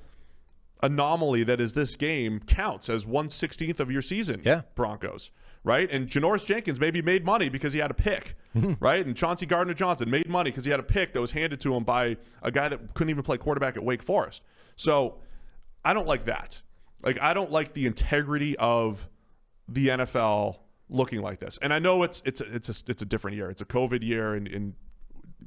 anomaly that is this game counts as 1/16 of your season, Broncos, right? And Janoris Jenkins maybe made money because he had a pick, right? And Chauncey Gardner-Johnson made money because he had a pick that was handed to him by a guy that couldn't even play quarterback at Wake Forest. So I don't like that. Like, I don't like the integrity of the NFL looking like this. And I know it's a different year. It's a COVID year, and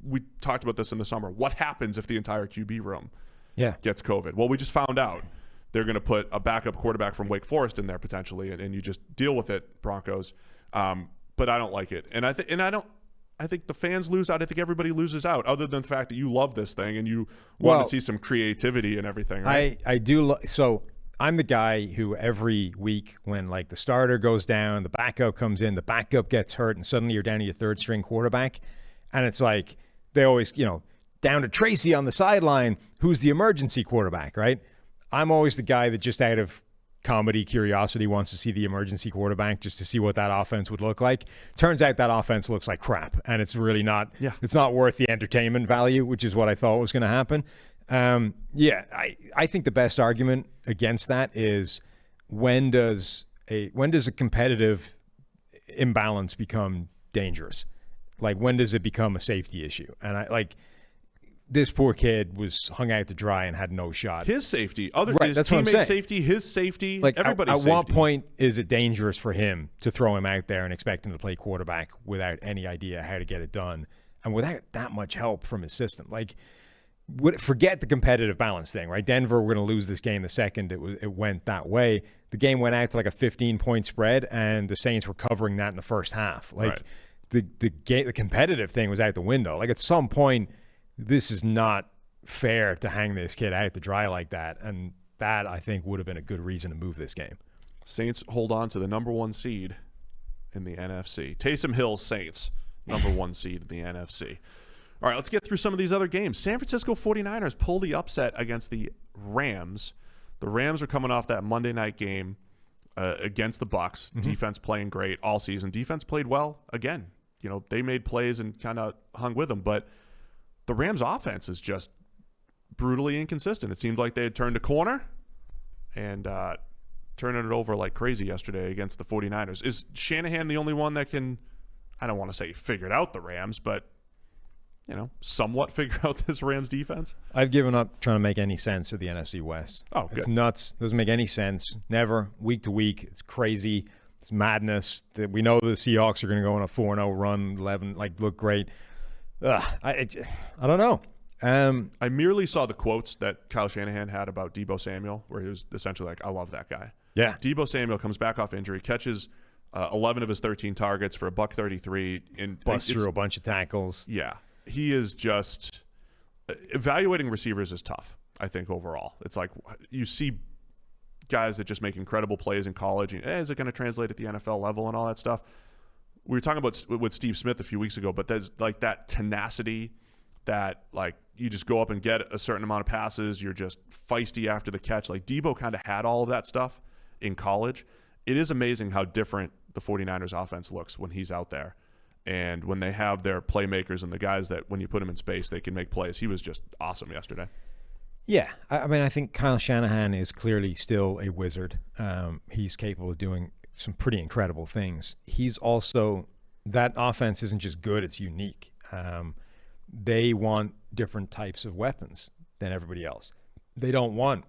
we talked about this in the summer. What happens if the entire QB room gets COVID? Well, we just found out they're going to put a backup quarterback from Wake Forest in there potentially, and you just deal with it, Broncos. But I don't like it, and I think the fans lose out. I think everybody loses out, other than the fact that you love this thing and you want to see some creativity and everything. Right? I do. So I'm the guy who every week when like the starter goes down, the backup comes in, the backup gets hurt, and suddenly you're down to your third string quarterback, and it's like they always, down to Tracy on the sideline, who's the emergency quarterback, right? I'm always the guy that just out of comedy curiosity wants to see the emergency quarterback just to see what that offense would look like. Turns out that offense looks like crap, and it's really not. It's not worth the entertainment value, which is what I thought was going to happen. I think the best argument against that is when does a competitive imbalance become dangerous? Like, when does it become a safety issue? And this poor kid was hung out to dry and had no shot. His safety, his teammate safety, his safety, everybody's safety. At what point is it dangerous for him to throw him out there and expect him to play quarterback without any idea how to get it done and without that much help from his system? Forget the competitive balance thing, right? Denver were going to lose this game the second it went that way. The game went out to like a 15-point spread, and the Saints were covering that in the first half. The competitive thing was out the window. Like, at some point, this is not fair to hang this kid out to dry like that, and that, I think, would have been a good reason to move this game. Saints hold on to the number 1 seed in the NFC. Taysom Hill's Saints, number 1 seed in the NFC. All right, let's get through some of these other games. San Francisco 49ers pull the upset against the Rams. The Rams are coming off that Monday night game against the Bucs. Defense playing great all season. Defense played well again. They made plays and kind of hung with them, but the Rams offense is just brutally inconsistent. It seemed like they had turned a corner and turning it over like crazy yesterday against the 49ers. Is Shanahan the only one that can, I don't want to say figured out the Rams, but somewhat figure out this Rams defense? I've given up trying to make any sense of the NFC West. Oh, good. It's nuts. Doesn't make any sense. Never. Week to week. It's crazy. It's madness. We know the Seahawks are going to go on a 4-0 run, 11, look great. I don't know. I merely saw the quotes that Kyle Shanahan had about Deebo Samuel, where he was essentially like, I love that guy. Yeah. Deebo Samuel comes back off injury, catches 11 of his 13 targets for $133. And busts through a bunch of tackles. Yeah. He is just evaluating receivers is tough, I think, overall. It's like you see guys that just make incredible plays in college. And, is it going to translate at the NFL level and all that stuff? We were talking about with Steve Smith a few weeks ago, but there's like that tenacity that like you just go up and get a certain amount of passes. You're just feisty after the catch. Like Deebo kind of had all of that stuff in college. It is amazing how different the 49ers offense looks when he's out there. And when they have their playmakers and the guys that when you put them in space, they can make plays. He was just awesome yesterday. Yeah. I think Kyle Shanahan is clearly still a wizard. He's capable of doing some pretty incredible things. He's also, that offense isn't just good, it's unique. They want different types of weapons than everybody else. They don't want,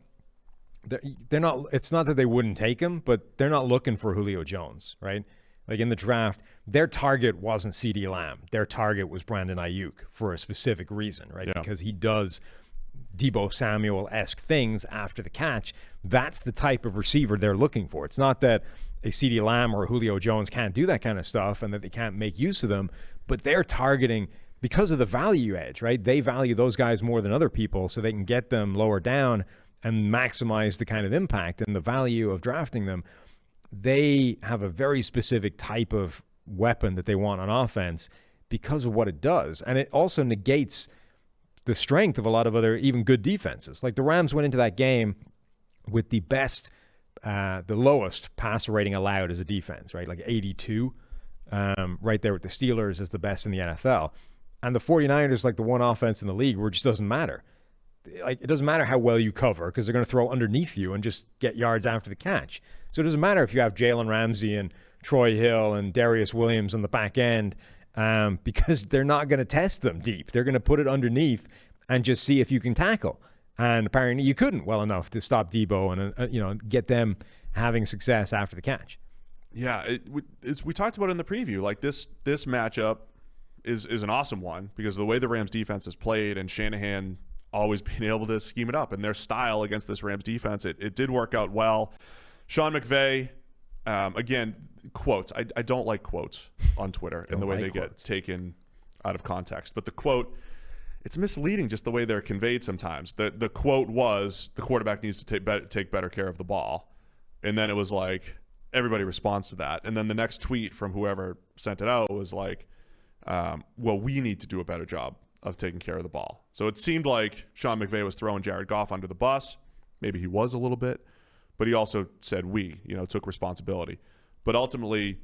they're not, it's not that they wouldn't take him, but they're not looking for Julio Jones, right? Like in the draft, their target wasn't CeeDee Lamb. Their target was Brandon Ayuk for a specific reason, right? Yeah. Because he does Deebo Samuel-esque things after the catch. That's the type of receiver they're looking for. It's not that a CeeDee Lamb or a Julio Jones can't do that kind of stuff and that they can't make use of them, but they're targeting because of the value edge, right? They value those guys more than other people so they can get them lower down and maximize the kind of impact and the value of drafting them, they have a very specific type of weapon that they want on offense because of what it does. And it also negates the strength of a lot of other even good defenses. Like the Rams went into that game with the best, the lowest passer rating allowed as a defense, right? Like 82, right there with the Steelers as the best in the NFL. And the 49ers, like the one offense in the league where it just doesn't matter. Like, it doesn't matter how well you cover because they're going to throw underneath you and just get yards after the catch. So it doesn't matter if you have Jalen Ramsey and Troy Hill and Darius Williams on the back end because they're not going to test them deep. They're going to put it underneath and just see if you can tackle. And apparently you couldn't well enough to stop Debo and get them having success after the catch. Yeah, we talked about it in the preview. Like this matchup is an awesome one because of the way the Rams defense has played and Shanahan always being able to scheme it up. And their style against this Rams defense, it did work out well. Sean McVay, again, quotes. I don't like quotes on Twitter and the way they get taken out of context. But the quote, it's misleading just the way they're conveyed sometimes. The quote was, the quarterback needs to take better care of the ball. And then it was like, everybody responds to that. And then the next tweet from whoever sent it out was like, well, we need to do a better job of taking care of the ball. So it seemed like Sean McVay was throwing Jared Goff under the bus. Maybe he was a little bit, but he also said took responsibility. But ultimately,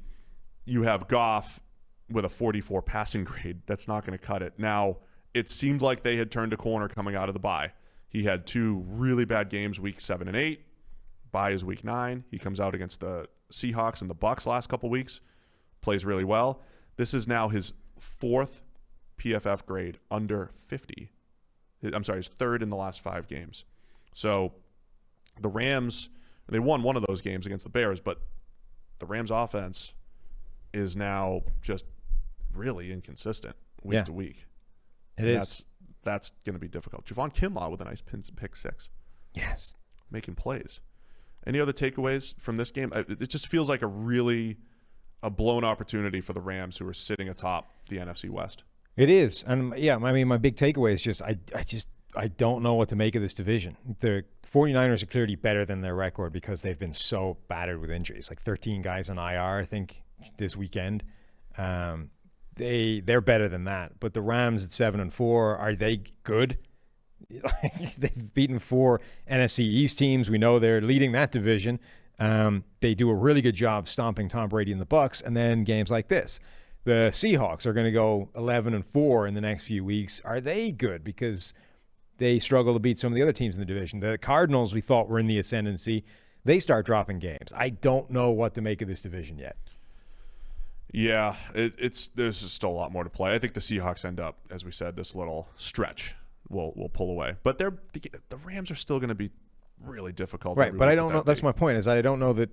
you have Goff with a 44 passing grade. That's not going to cut it. Now, it seemed like they had turned a corner coming out of the bye. He had 2 really bad games, week 7 and 8. Bye is week 9. He comes out against the Seahawks and the Bucs last couple weeks, plays really well. This is now his 4th PFF grade under 50. I'm sorry, his 3rd in the last 5 games. So the Rams, they won one of those games against the Bears, but the Rams offense is now just really inconsistent week to week. It is. That's going to be difficult. Javon Kinlaw with a nice pick 6. Yes. Making plays. Any other takeaways from this game? It just feels like a blown opportunity for the Rams, who are sitting atop the NFC West. It is. And yeah, I mean, my big takeaway is just I don't know what to make of this division. The 49ers are clearly better than their record because they've been so battered with injuries. Like 13 guys on IR, I think, this weekend. They're better than that. But the Rams at 7-4, are they good? They've beaten 4 NFC East teams. We know they're leading that division. They do a really good job stomping Tom Brady and the Bucs. And then games like this. The Seahawks are going to go 11-4 in the next few weeks. Are they good? Because they struggle to beat some of the other teams in the division. The Cardinals, we thought, were in the ascendancy. They start dropping games. I don't know what to make of this division yet. Yeah, there's still a lot more to play. I think the Seahawks end up, as we said, this little stretch will pull away. But the Rams are still going to be really difficult. Right, but I don't know. That's my point. Is I don't know that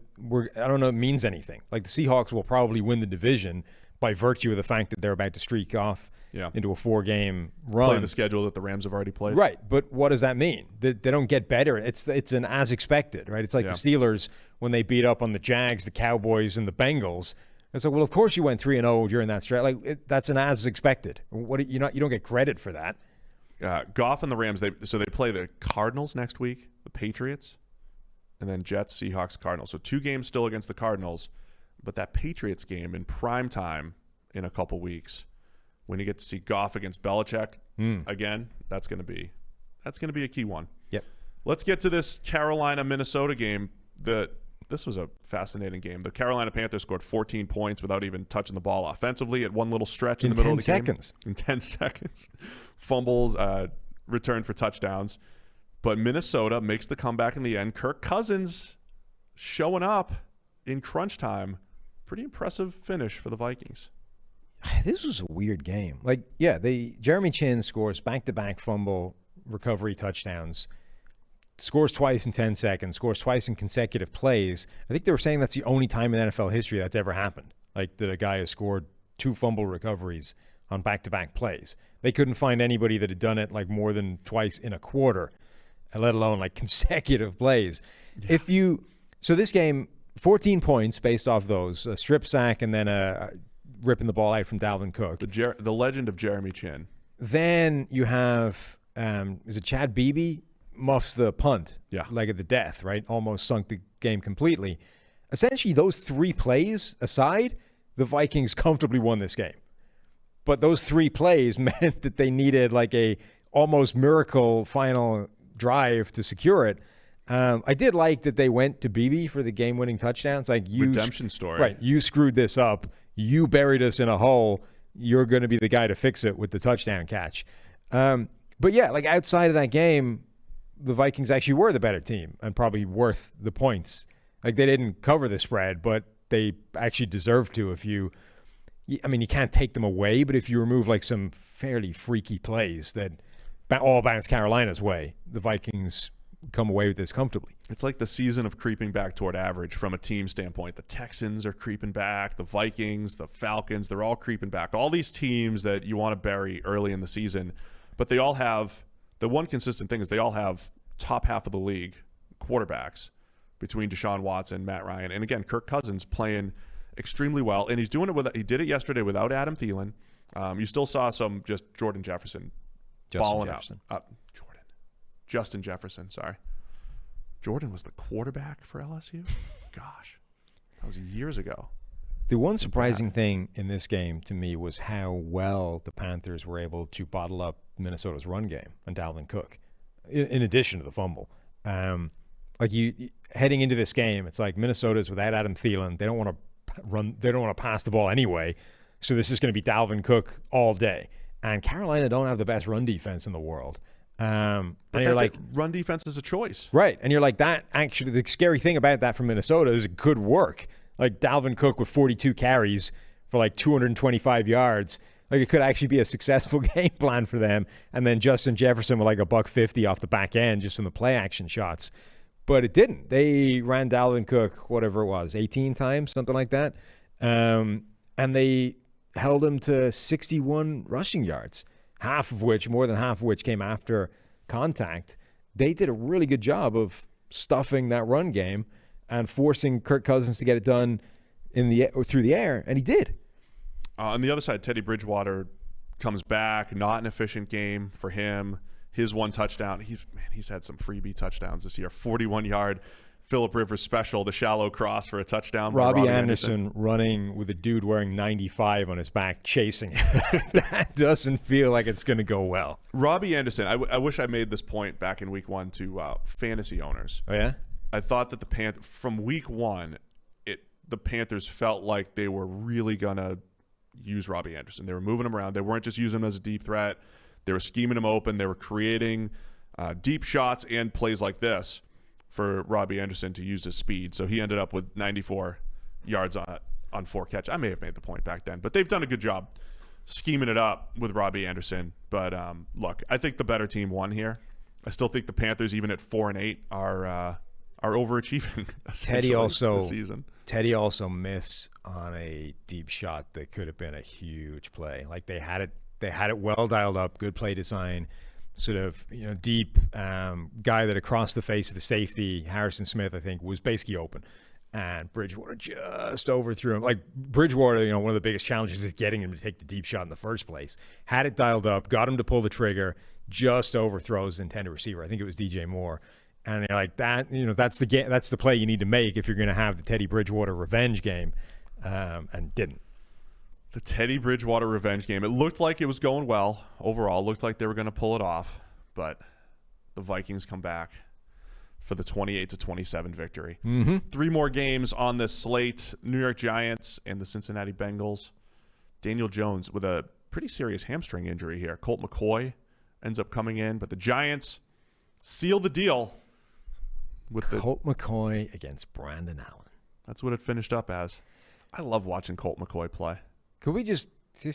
I don't know it means anything. Like the Seahawks will probably win the division by virtue of the fact that they're about to streak off into a 4-game run. Play the schedule that the Rams have already played. Right, but what does that mean? They don't get better. It's an as expected, right? It's like the Steelers when they beat up on the Jags, the Cowboys, and the Bengals. It's like, well, of course you went 3-0 during that stretch. Like that's an as expected. You don't get credit for that. Goff and the Rams, they play the Cardinals next week, the Patriots, and then Jets, Seahawks, Cardinals. So 2 games still against the Cardinals. But that Patriots game in prime time in a couple weeks, when you get to see Goff against Belichick again, that's going to be a key one. Yep. Let's get to this Carolina-Minnesota game. This was a fascinating game. The Carolina Panthers scored 14 points without even touching the ball offensively at one little stretch in the middle of the game. In 10 seconds. Fumbles, returned for touchdowns. But Minnesota makes the comeback in the end. Kirk Cousins showing up in crunch time. Pretty impressive finish for the Vikings. This was a weird game. Jeremy Chin scores back-to-back fumble recovery touchdowns. Scores twice in 10 seconds, scores twice in consecutive plays. I think they were saying that's the only time in NFL history that's ever happened, like that a guy has scored 2 fumble recoveries on back-to-back plays. They couldn't find anybody that had done it like more than twice in a quarter, let alone like consecutive plays. Yeah. So this game, 14 points based off those, a strip sack and then ripping the ball out from Dalvin Cook. The legend of Jeremy Chin. Then you have, is it Chad Beebe? muffs the punt, leg of the death, right? Almost sunk the game completely. Essentially, those 3 plays aside, the Vikings comfortably won this game. But those 3 plays meant that they needed like a almost miracle final drive to secure it. I did like that they went to Beebe for the game-winning touchdowns. Like redemption story. Right. You screwed this up. You buried us in a hole. You're going to be the guy to fix it with the touchdown catch. But yeah, like outside of that game, the Vikings actually were the better team and probably worth the points. Like they didn't cover the spread, but they actually deserved to you can't take them away, but if you remove like some fairly freaky plays that all bounce Carolina's way, the Vikings come away with this comfortably. It's like the season of creeping back toward average from a team standpoint. The Texans are creeping back. The Vikings, the Falcons, they're all creeping back. All these teams that you want to bury early in the season, but they all have – the one consistent thing is they all have top half of the league quarterbacks between Deshaun Watson, Matt Ryan, and again, Kirk Cousins playing extremely well. And he's doing it he did it yesterday without Adam Thielen. You still saw some just Justin Jefferson. Sorry. Jordan was the quarterback for LSU? Gosh, that was years ago. The one surprising thing in this game to me was how well the Panthers were able to bottle up Minnesota's run game and Dalvin Cook, in addition to the fumble. Heading into this game, it's like Minnesota's without Adam Thielen. They don't want to run. They don't want to pass the ball anyway. So this is going to be Dalvin Cook all day. And Carolina don't have the best run defense in the world. And you're like, run defense is a choice, right? And you're like, that actually, the scary thing about that for Minnesota is it could work. Like Dalvin Cook with 42 carries for like 225 yards, like it could actually be a successful game plan for them. And then Justin Jefferson with like $150 off the back end just from the play action shots, but it didn't. They ran Dalvin Cook, whatever it was, 18 times, something like that, and they held him to 61 rushing yards. More than half of which came after contact. They did a really good job of stuffing that run game and forcing Kirk Cousins to get it done through the air, and he did. On the other side, Teddy Bridgewater comes back. Not an efficient game for him. His one touchdown. He's had some freebie touchdowns this year. 41-yard Phillip Rivers special, the shallow cross for a touchdown. Robbie Anderson running with a dude wearing 95 on his back, chasing him. That doesn't feel like it's going to go well. Robbie Anderson, I wish I made this point back in week 1 to fantasy owners. Oh, yeah? I thought that from week 1, the Panthers felt like they were really going to use Robbie Anderson. They were moving him around. They weren't just using him as a deep threat. They were scheming him open. They were creating deep shots and plays like this for Robbie Anderson to use his speed. So he ended up with 94 yards on 4 catch. I may have made the point back then, but they've done a good job scheming it up with Robbie Anderson. But look, I think the better team won here. I still think the Panthers, even at 4-8, are overachieving. This season. Teddy also missed on a deep shot that could have been a huge play. Like they had it well dialed up, good play design. Sort of, deep guy that across the face of the safety, Harrison Smith, I think, was basically open. And Bridgewater just overthrew him. Like, Bridgewater, one of the biggest challenges is getting him to take the deep shot in the first place. Had it dialed up, got him to pull the trigger, just overthrows the intended receiver. I think it was DJ Moore. And you're like, that's the play you need to make if you're going to have the Teddy Bridgewater revenge game, and didn't. The Teddy Bridgewater revenge game. It looked like it was going well overall. It looked like they were going to pull it off, but the Vikings come back for the 28-27 victory. Mm-hmm. 3 more games on this slate: New York Giants and the Cincinnati Bengals. Daniel Jones with a pretty serious hamstring injury here. Colt McCoy ends up coming in, but the Giants seal the deal with Colt McCoy against Brandon Allen. That's what it finished up as. I love watching Colt McCoy play. Could we just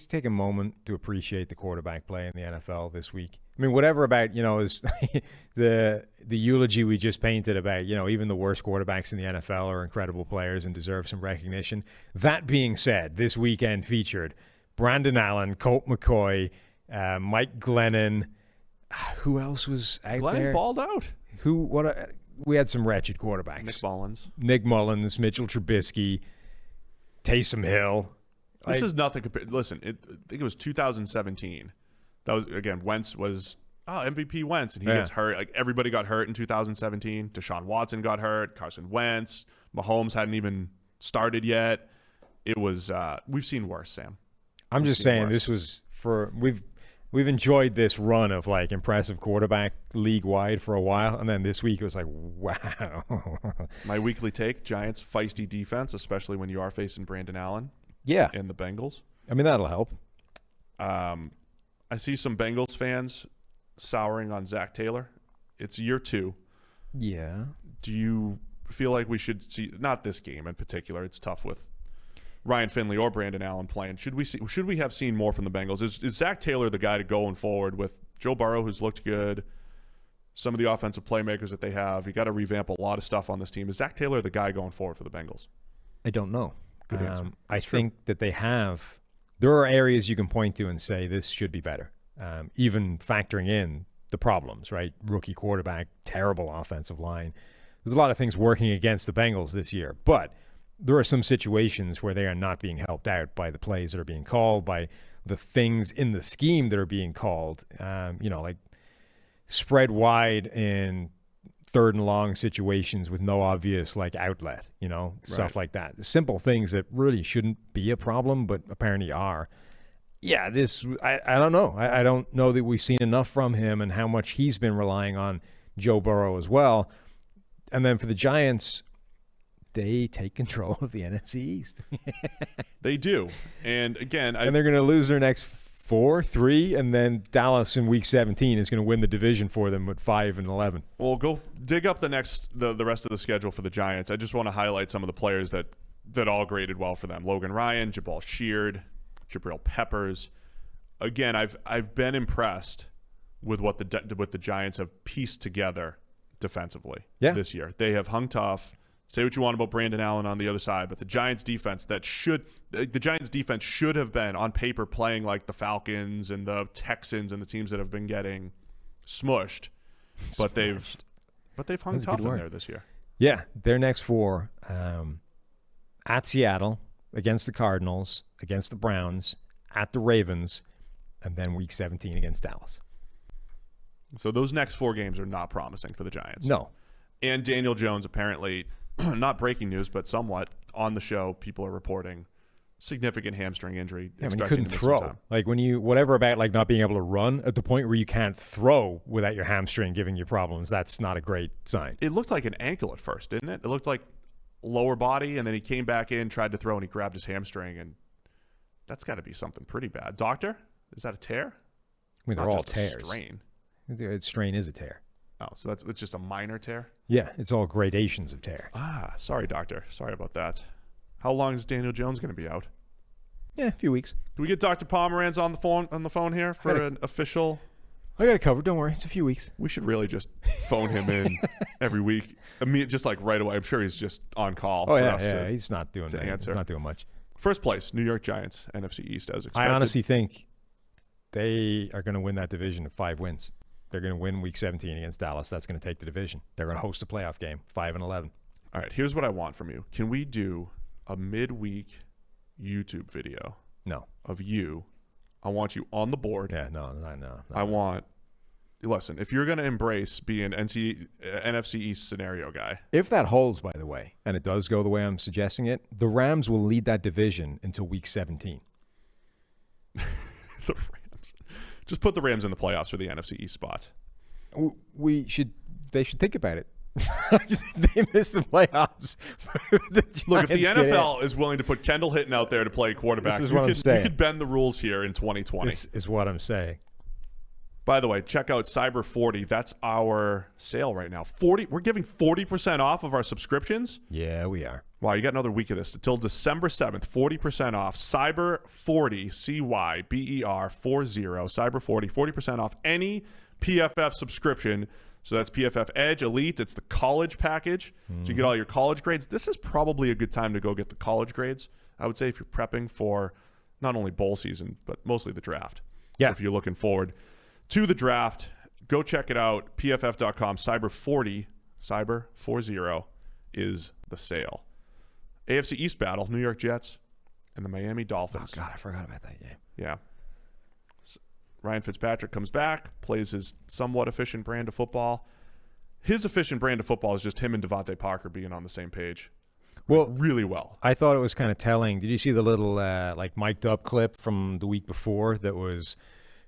take a moment to appreciate the quarterback play in the NFL this week? I mean, whatever about, is the eulogy we just painted about, even the worst quarterbacks in the NFL are incredible players and deserve some recognition. That being said, this weekend featured Brandon Allen, Colt McCoy, Mike Glennon. Who else was out there? Glennon balled out. We had some wretched quarterbacks. Nick Mullins, Mitchell Trubisky, Taysom Hill. This is nothing compared. Listen, I think it was 2017. That was, again, Wentz was oh, MVP Wentz, and he gets hurt. Like everybody got hurt in 2017. Deshaun Watson got hurt. Carson Wentz. Mahomes hadn't even started yet. It was we've seen worse, Sam. I'm just saying this was we've enjoyed this run of like impressive quarterback league wide for a while, and then this week it was like, wow. My weekly take: Giants feisty defense, especially when you are facing Brandon Allen. Yeah, and the Bengals. I mean, that'll help. I see some Bengals fans souring on Zach Taylor. It's year 2. Yeah. Do you feel like we should see, not this game in particular, it's tough with Ryan Finley or Brandon Allen playing. Should we have seen more from the Bengals? Is Zach Taylor the guy to going forward with Joe Burrow, who's looked good, some of the offensive playmakers that they have? You got to revamp a lot of stuff on this team. Is Zach Taylor the guy going forward for the Bengals? I don't know. Good answer. I think that there are areas you can point to and say this should be better, even factoring in the problems, right? Rookie quarterback, terrible offensive line. There's a lot of things working against the Bengals this year, but there are some situations where they are not being helped out by the plays that are being called, by the things in the scheme that are being called, like spread wide in 3rd and long situations with no obvious like outlet, stuff like that. Simple things that really shouldn't be a problem, but apparently are. Yeah, I don't know. I don't know that we've seen enough from him and how much he's been relying on Joe Burrow as well. And then for the Giants, they take control of the NFC East. They do. And again, and they're going to lose their next 4-3, and then Dallas in Week 17 is going to win the division for them with 5-11. Well, go dig up the rest of the schedule for the Giants. I just want to highlight some of the players that all graded well for them. Logan Ryan, Jabal Sheard, Jabril Peppers. Again, I've been impressed with what the Giants have pieced together defensively this year. They have hung tough. Say what you want about Brandon Allen on the other side, but the Giants defense should have been on paper playing like the Falcons and the Texans and the teams that have been getting smushed. But they've hung tough in there this year. Yeah, their next 4 at Seattle, against the Cardinals, against the Browns, at the Ravens, and then Week 17 against Dallas. So those next 4 games are not promising for the Giants. No. And Daniel Jones apparently, not breaking news, but somewhat on the show, people are reporting significant hamstring injury. Yeah, when you couldn't throw. Like whatever about like not being able to run at the point where you can't throw without your hamstring giving you problems, that's not a great sign. It looked like an ankle at first, didn't it? It looked like lower body, and then he came back in, tried to throw, and he grabbed his hamstring, and that's got to be something pretty bad. Doctor, is that a tear? I mean, they're all tears. Strain. Strain is a tear. Oh, so it's just a minor tear? Yeah, it's all gradations of tear. Sorry, doctor. Sorry about that. How long is Daniel Jones going to be out? Yeah, a few weeks. Can we get Dr. Pomeranz on the phone here for an official? I got it covered. Don't worry. It's a few weeks. We should really just phone him in every week. Just like right away. I'm sure he's just on call. Oh, yeah. He's not doing to answer. He's not doing much. First place, New York Giants, NFC East as expected. I honestly think they are going to win that division of 5 wins. They're going to win Week 17 against Dallas. That's going to take the division. They're going to host a playoff game, 5-11. All right, here's what I want from you. Can we do a midweek YouTube video? No. Of you. I want you on the board. Yeah, no. I want – listen, if you're going to embrace being NFC East scenario guy. If that holds, by the way, and it does go the way I'm suggesting it, the Rams will lead that division until Week 17. The Rams. Just put the Rams in the playoffs for the NFC East spot. They should think about it. They missed the playoffs. Look, if the NFL is willing to put Kendall Hinton out there to play quarterback, you could bend the rules here in 2020. This is what I'm saying. By the way, check out Cyber 40. That's our sale right now. We're giving 40% off of our subscriptions. Yeah, we are. Wow, you got another week of this until December 7th. 40% off. Cyber 40, CYBER 40. Cyber 40, 40% off any PFF subscription. So that's PFF Edge Elite. It's the college package. So you get all your college grades. This is probably a good time to go get the college grades, I would say, if you're prepping for not only bowl season, but mostly the draft. Yeah. So if you're looking forward to the draft, go check it out. PFF.com. Cyber 40 is the sale. AFC East battle, New York Jets and the Miami Dolphins. Oh, God, I forgot about that game. Yeah. Ryan Fitzpatrick comes back, plays his somewhat efficient brand of football. His efficient brand of football is just him and Devontae Parker being on the same page. Well, really well. I thought it was kind of telling. Did you see the little mic'd up clip from the week before that was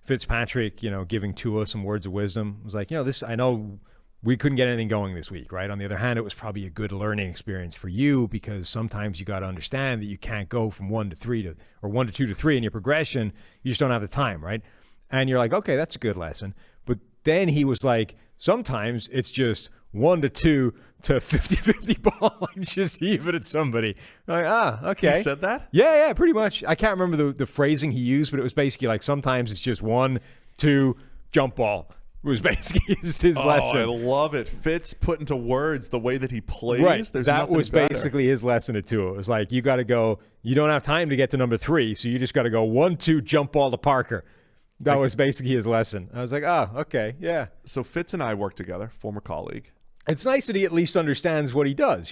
Fitzpatrick, giving Tua some words of wisdom? It was like, this, I know we couldn't get anything going this week, right? On the other hand, it was probably a good learning experience for you because sometimes you got to understand that you can't go from 1 to 3 or 1 to 2 to 3 in your progression. You just don't have the time, right? And you're like, okay, that's a good lesson. But then he was like, sometimes it's just 1 to 2 to 50-50 ball, like just heave it at somebody. I'm like, okay. He said that? Yeah, pretty much. I can't remember the phrasing he used, but it was basically like sometimes it's just 1, 2, jump ball. It was basically his lesson. I love it. Fitz put into words the way that he plays. Right. There's that was better. basically his lesson to Tua. It was like, you got to go, you don't have time to get to number 3, so you just got to go 1, 2, jump ball to Parker. That was basically his lesson. I was like, oh, okay, yeah. So Fitz and I work together, former colleague. It's nice that he at least understands what he does,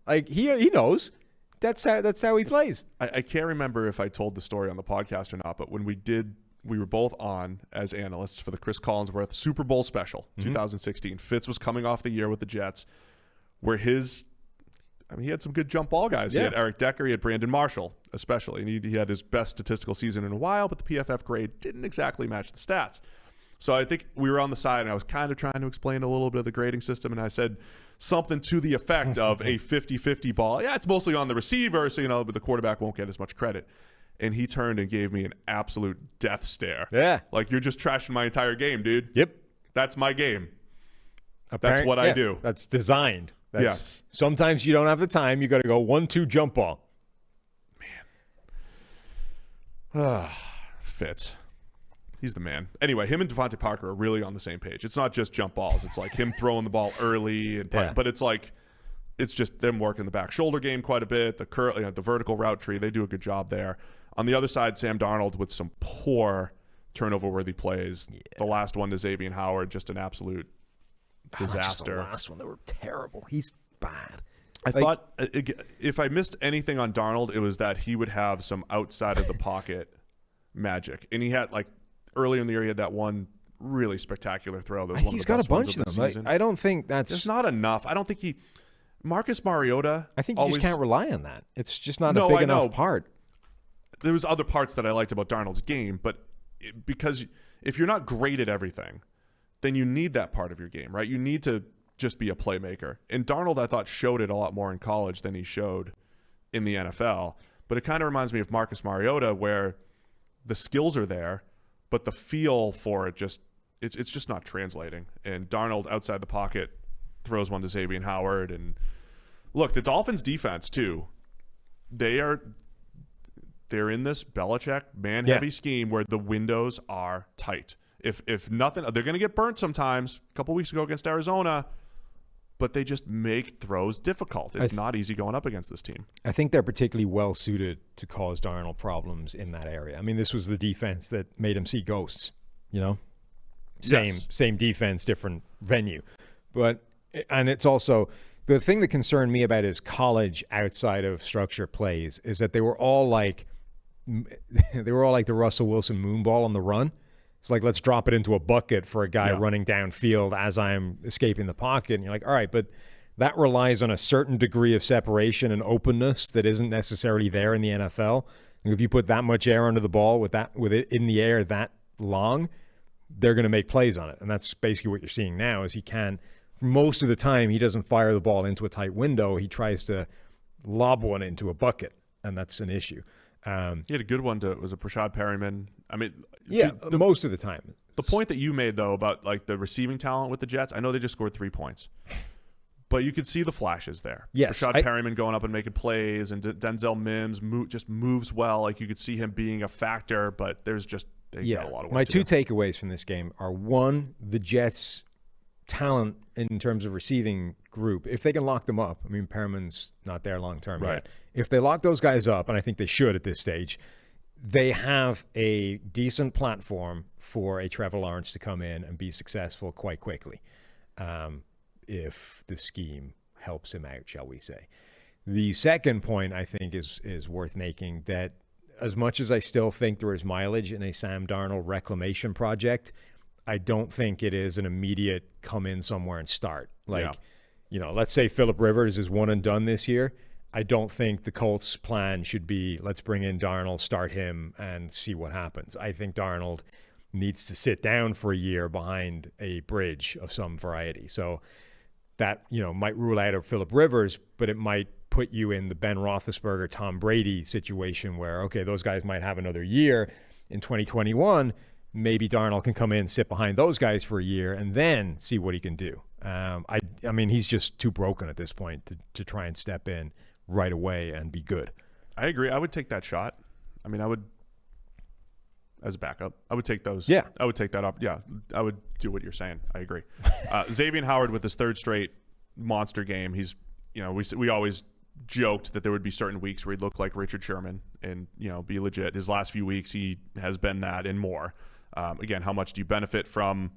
Like, he knows. That's how he plays. I can't remember if I told the story on the podcast or not, but when we were both on as analysts for the Chris Collinsworth Super Bowl special, 2016. Fitz was coming off the year with the Jets, where he had some good jump ball guys. Yeah. He had Eric Decker, he had Brandon Marshall, especially, and he had his best statistical season in a while, but the PFF grade didn't exactly match the stats. So I think we were on the side, and I was kind of trying to explain a little bit of the grading system, and I said something to the effect of a 50-50 ball. Yeah, it's mostly on the receiver, so, but the quarterback won't get as much credit. And he turned and gave me an absolute death stare. Yeah. Like, you're just trashing my entire game, dude. Yep. That's my game. That's what I do. That's designed. Yes. Sometimes you don't have the time. You got to go 1, 2, jump ball. Man. Fitz. He's the man. Anyway, him and Devontae Parker are really on the same page. It's not just jump balls. It's like him throwing the ball early, but it's like it's just them working the back shoulder game quite a bit. The vertical route tree, they do a good job there. On the other side, Sam Darnold with some poor turnover-worthy plays. Yeah. The last one to Xavier Howard, just an absolute disaster. The last one, they were terrible. He's bad. I thought if I missed anything on Darnold, it was that he would have some outside of the pocket magic, and he had earlier in the year, he had that one really spectacular throw. That was one he's of the got best a bunch of of them. I don't think that's not enough. I don't think Marcus Mariota. I think you just can't rely on that. It's just not a big enough part. There was other parts that I liked about Darnold's game, but because if you're not great at everything, then you need that part of your game, right? You need to just be a playmaker. And Darnold, I thought, showed it a lot more in college than he showed in the NFL. But it kind of reminds me of Marcus Mariota, where the skills are there, but the feel for it it's just not translating. And Darnold outside the pocket throws one to Xavier Howard. And look, the Dolphins defense too, they're in this Belichick man-heavy scheme where the windows are tight. If nothing, they're going to get burnt sometimes. A couple weeks ago against Arizona, but they just make throws difficult. It's not easy going up against this team. I think they're particularly well suited to cause Darnold problems in that area. I mean, this was the defense that made him see ghosts, Same defense, different venue. And it's also the thing that concerned me about his college outside of structure plays is that they were all like the Russell Wilson moonball on the run. It's like, let's drop it into a bucket for a guy running downfield as I'm escaping the pocket. And you're like, all right, but that relies on a certain degree of separation and openness that isn't necessarily there in the NFL. And if you put that much air under the ball with it in the air that long, they're going to make plays on it. And that's basically what you're seeing now is most of the time, he doesn't fire the ball into a tight window. He tries to lob one into a bucket, and that's an issue. He had a good one was a Rashad Perryman. I mean, most of the time. The point that you made though about the receiving talent with the Jets, I know they just scored 3 points, but you could see the flashes there. Yes, Rashad Perryman going up and making plays, and Denzel Mims just moves well. Like you could see him being a factor, but there's got a lot of work. My two takeaways from this game are: one, the Jets' talent in terms of receiving group, if they can lock them up. I mean, Perriman's not there long term yet. If they lock those guys up, and I think they should at this stage, they have a decent platform for a Trevor Lawrence to come in and be successful quite quickly, if the scheme helps him out, shall we say. The second point I think is worth making, that as much as I still think there is mileage in a Sam Darnold reclamation project, I don't think it is an immediate come in somewhere and start. Like, let's say Phillip Rivers is one and done this year. I don't think the Colts' plan should be, let's bring in Darnold, start him, and see what happens. I think Darnold needs to sit down for a year behind a bridge of some variety. So that, might rule out of Phillip Rivers, but it might put you in the Ben Roethlisberger, Tom Brady situation where, okay, those guys might have another year in 2021. Maybe Darnold can come in, sit behind those guys for a year, and then see what he can do. I mean, he's just too broken at this point to try and step in right away and be good. I agree. I would take that shot. I mean, I would, as a backup, I would take those. Yeah. I would take that up. Yeah, I would do what you're saying. I agree. Xavier Howard with his third straight monster game. He's, we always joked that there would be certain weeks where he'd look like Richard Sherman and, be legit. His last few weeks, he has been that and more. Again, how much do you benefit from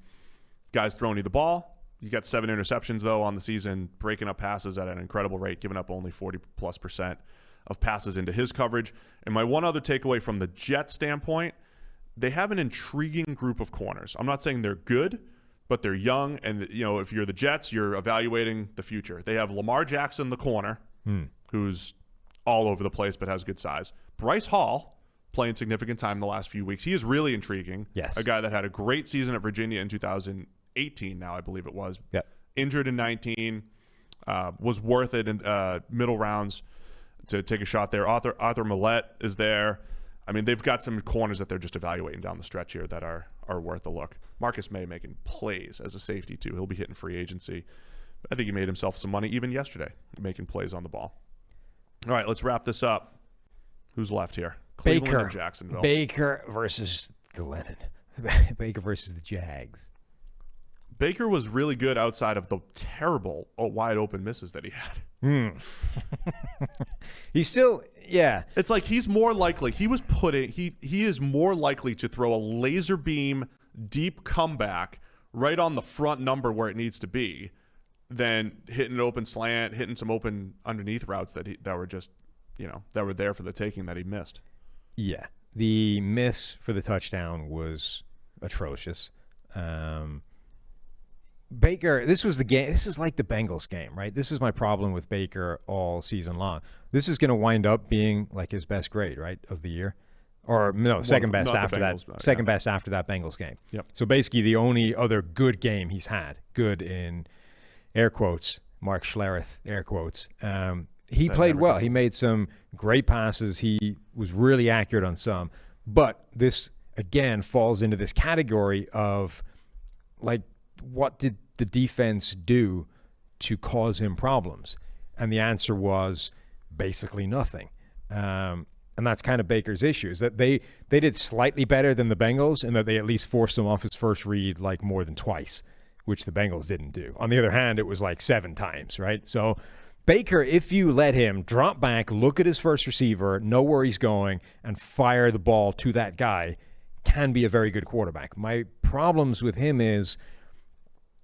guys throwing you the ball? You got 7 interceptions, though, on the season, breaking up passes at an incredible rate, giving up only 40+% of passes into his coverage. And my one other takeaway from the Jets standpoint, they have an intriguing group of corners. I'm not saying they're good, but they're young. And, if you're the Jets, you're evaluating the future. They have Lamar Jackson, the corner, who's all over the place but has good size. Bryce Hall, playing significant time the last few weeks. He is really intriguing. Yes. A guy that had a great season at Virginia in 2018 now, I believe it was. Yep. Injured in 19, was worth it in middle rounds to take a shot there. Arthur Millette is there. I mean, they've got some corners that they're just evaluating down the stretch here that are worth a look. Marcus May making plays as a safety, too. He'll be hitting free agency. I think he made himself some money even yesterday, making plays on the ball. All right, let's wrap this up. Who's left here? Cleveland and Jacksonville. Baker versus Glennon. Baker versus the Jags. Baker was really good outside of the terrible wide open misses that he had. He's still, yeah. It's like he's more likely. He is more likely to throw a laser beam deep comeback right on the front number where it needs to be than hitting an open slant, hitting some open underneath routes that were just, that were there for the taking that he missed. Yeah. The miss for the touchdown was atrocious. Baker, this was the game. This is like the Bengals game, right? This is my problem with Baker all season long. This is going to wind up being like his best grade, right, of the year. Or no, second best after that. Second best after that Bengals game. Yep. So basically the only other good game he's had, good in air quotes, Mark Schlereth, air quotes. He played well. He made some great passes. He was really accurate on some. But this, again, falls into this category of, like, what did the defense do to cause him problems? And the answer was basically nothing. And that's kind of Baker's issue, is that they did slightly better than the Bengals in that they at least forced him off his first read like more than twice, which the Bengals didn't do. On the other hand, it was like 7 times, right? So Baker, if you let him drop back, look at his first receiver, know where he's going, and fire the ball to that guy, can be a very good quarterback. My problems with him is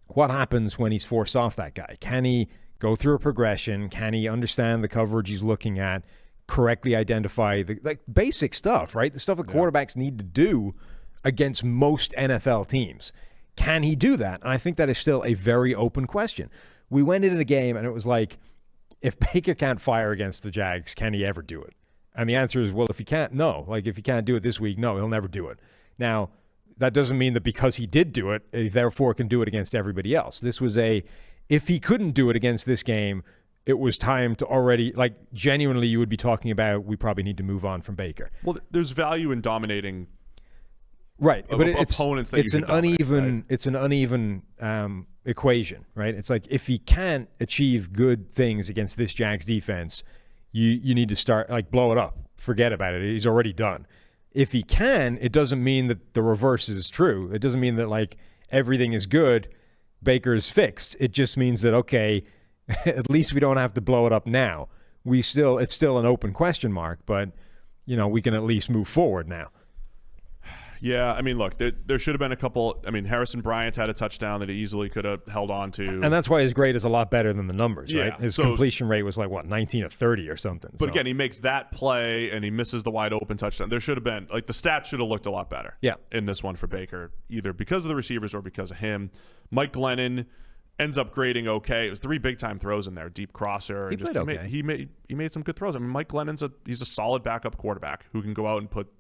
what happens when he's forced off that guy? Can he go through a progression? Can he understand the coverage he's looking at, correctly identify the basic stuff, right? The stuff that quarterbacks need to do against most NFL teams. Can he do that? And I think that is still a very open question. We went into the game and it was like, if Baker can't fire against the Jags, can he ever do it? And the answer is, well, if he can't, no. Like, if he can't do it this week, no, he'll never do it. Now, that doesn't mean that because he did do it, he therefore can do it against everybody else. This was if he couldn't do it against this game, it was time to already, like, genuinely you would be talking about, we probably need to move on from Baker. Well, there's value in dominating right, but opponents that it's an uneven, right? It's an uneven equation, right? It's like if he can't achieve good things against this Jags defense, you need to start, like, blow it up. Forget about it. He's already done. If he can, it doesn't mean that the reverse is true. It doesn't mean that, like, everything is good, Baker is fixed. It just means that, okay, at least we don't have to blow it up now. It's still an open question mark, but, we can at least move forward now. Yeah, I mean, look, there should have been a couple. I mean, Harrison Bryant had a touchdown that he easily could have held on to. And that's why his grade is a lot better than the numbers, Yeah, right? His so- completion rate was like, 19 of 30 or something. But again, he makes that play and he misses the wide open touchdown. There should have been, like, the stats should have looked a lot better in this one for Baker, either because of the receivers or because of him. Mike Glennon ends up grading okay. It was 3 big-time throws in there, deep crosser. He played okay. He made some good throws. I mean, Mike Glennon's he's a solid backup quarterback who can go out and put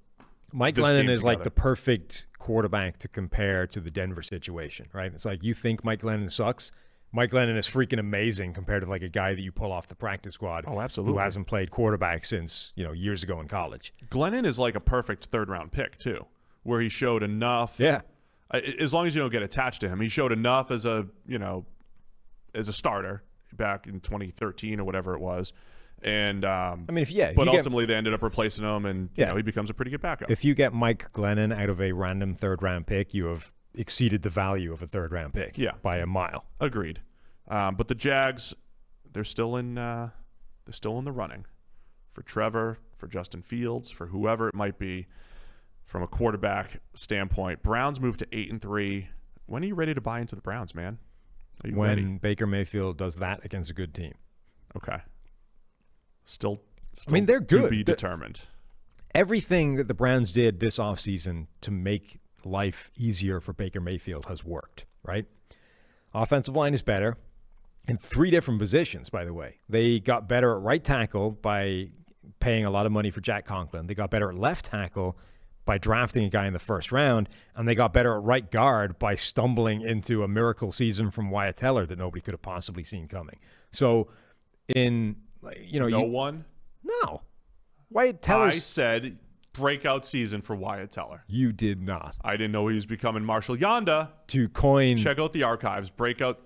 Mike this Glennon team is like together. the perfect quarterback to compare to the Denver situation, right? It's like you think Mike Glennon sucks. Mike Glennon is freaking amazing compared to like a guy that you pull off the practice squad. Oh, absolutely. Who hasn't played quarterback since, years ago in college. Glennon is like a perfect third-round pick, too, where he showed enough. Yeah. As long as you don't get attached to him. He showed enough as a starter back in 2013 or whatever it was. And but ultimately they ended up replacing him, and he becomes a pretty good backup. If you get Mike Glennon out of a random third-round pick, you have exceeded the value of a third-round pick by a mile. Agreed. But the Jags, they're still in the running for Trevor, for Justin Fields, for whoever it might be. From a quarterback standpoint, Browns moved to 8-3. When are you ready to buy into the Browns, man? Are you ready? Baker Mayfield does that against a good team. Okay. Still they're good. To be determined. Everything that the Browns did this offseason to make life easier for Baker Mayfield has worked, right? Offensive line is better in 3 different positions, by the way. They got better at right tackle by paying a lot of money for Jack Conklin. They got better at left tackle by drafting a guy in the first round, and they got better at right guard by stumbling into a miracle season from Wyatt Teller that nobody could have possibly seen coming. So No. Wyatt Teller. I said breakout season for Wyatt Teller. You did not. I didn't know he was becoming Marshall Yonda. To coin. Check out the archives. Breakout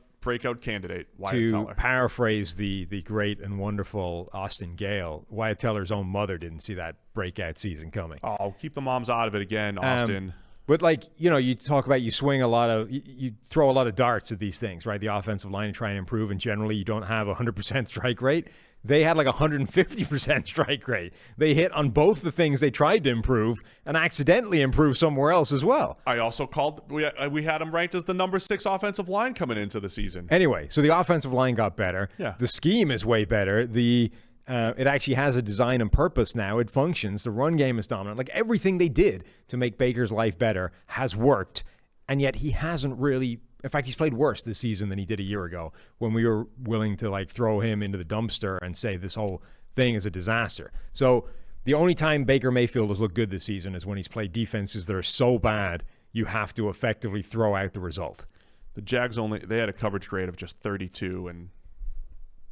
candidate, Wyatt Teller. To paraphrase the great and wonderful Austin Gale, Wyatt Teller's own mother didn't see that breakout season coming. Oh, keep the moms out of it again, Austin. But you talk about you throw a lot of darts at these things, right? The offensive line and try and improve, and generally you don't have 100% strike rate. They had like 150% strike rate. They hit on both the things they tried to improve and accidentally improved somewhere else as well. I also we had them ranked as the number 6 offensive line coming into the season. Anyway, so the offensive line got better. Yeah. The scheme is way better. It actually has a design and purpose now. It functions. The run game is dominant. Like everything they did to make Baker's life better has worked, and yet he hasn't really. In fact, he's played worse this season than he did a year ago when we were willing to throw him into the dumpster and say this whole thing is a disaster. So the only time Baker Mayfield has looked good this season is when he's played defenses that are so bad you have to effectively throw out the result. The Jags they had a coverage grade of just 32, and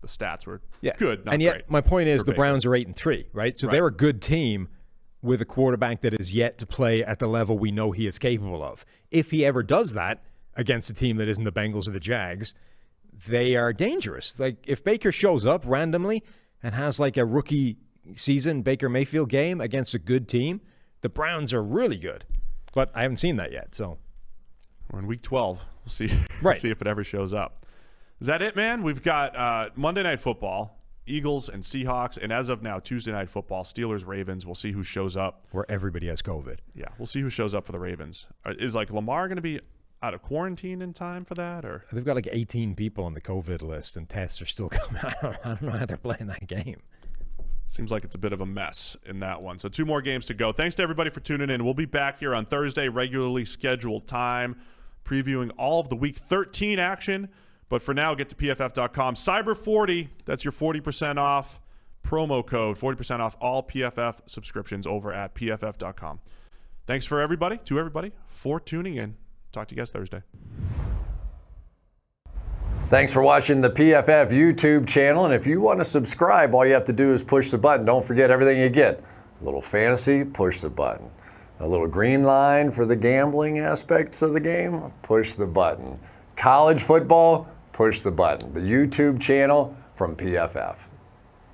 the stats were good, not and yet, great. my point is the Baker. Browns are 8-3, right? So they're a good team with a quarterback that is yet to play at the level we know he is capable of. If he ever does that against a team that isn't the Bengals or the Jags, they are dangerous. Like if Baker shows up randomly and has like a rookie season Baker Mayfield game against a good team, the Browns are really good. But I haven't seen that yet. So we're in week 12. We'll see. Right. We'll see if it ever shows up. Is that it, man? We've got Monday Night Football, Eagles and Seahawks, and as of now, Tuesday Night Football, Steelers, Ravens. We'll see who shows up. Where everybody has COVID. Yeah, we'll see who shows up for the Ravens. Is Lamar going to be out of quarantine in time for that? Or they've got 18 people on the COVID list, and tests are still coming. I don't know how they're playing that game. Seems like it's a bit of a mess in that one. So 2 more games to go. Thanks to everybody for tuning in. We'll be back here on Thursday, regularly scheduled time, previewing all of the Week 13 action. But for now, get to PFF.com. Cyber40, that's your 40% off promo code, 40% off all PFF subscriptions over at PFF.com. Thanks to everybody for tuning in. Talk to you guys Thursday. Thanks for watching the PFF YouTube channel. And if you want to subscribe, all you have to do is push the button. Don't forget everything you get. A little fantasy, push the button. A little green line for the gambling aspects of the game, push the button. College football, push the button. The YouTube channel from PFF.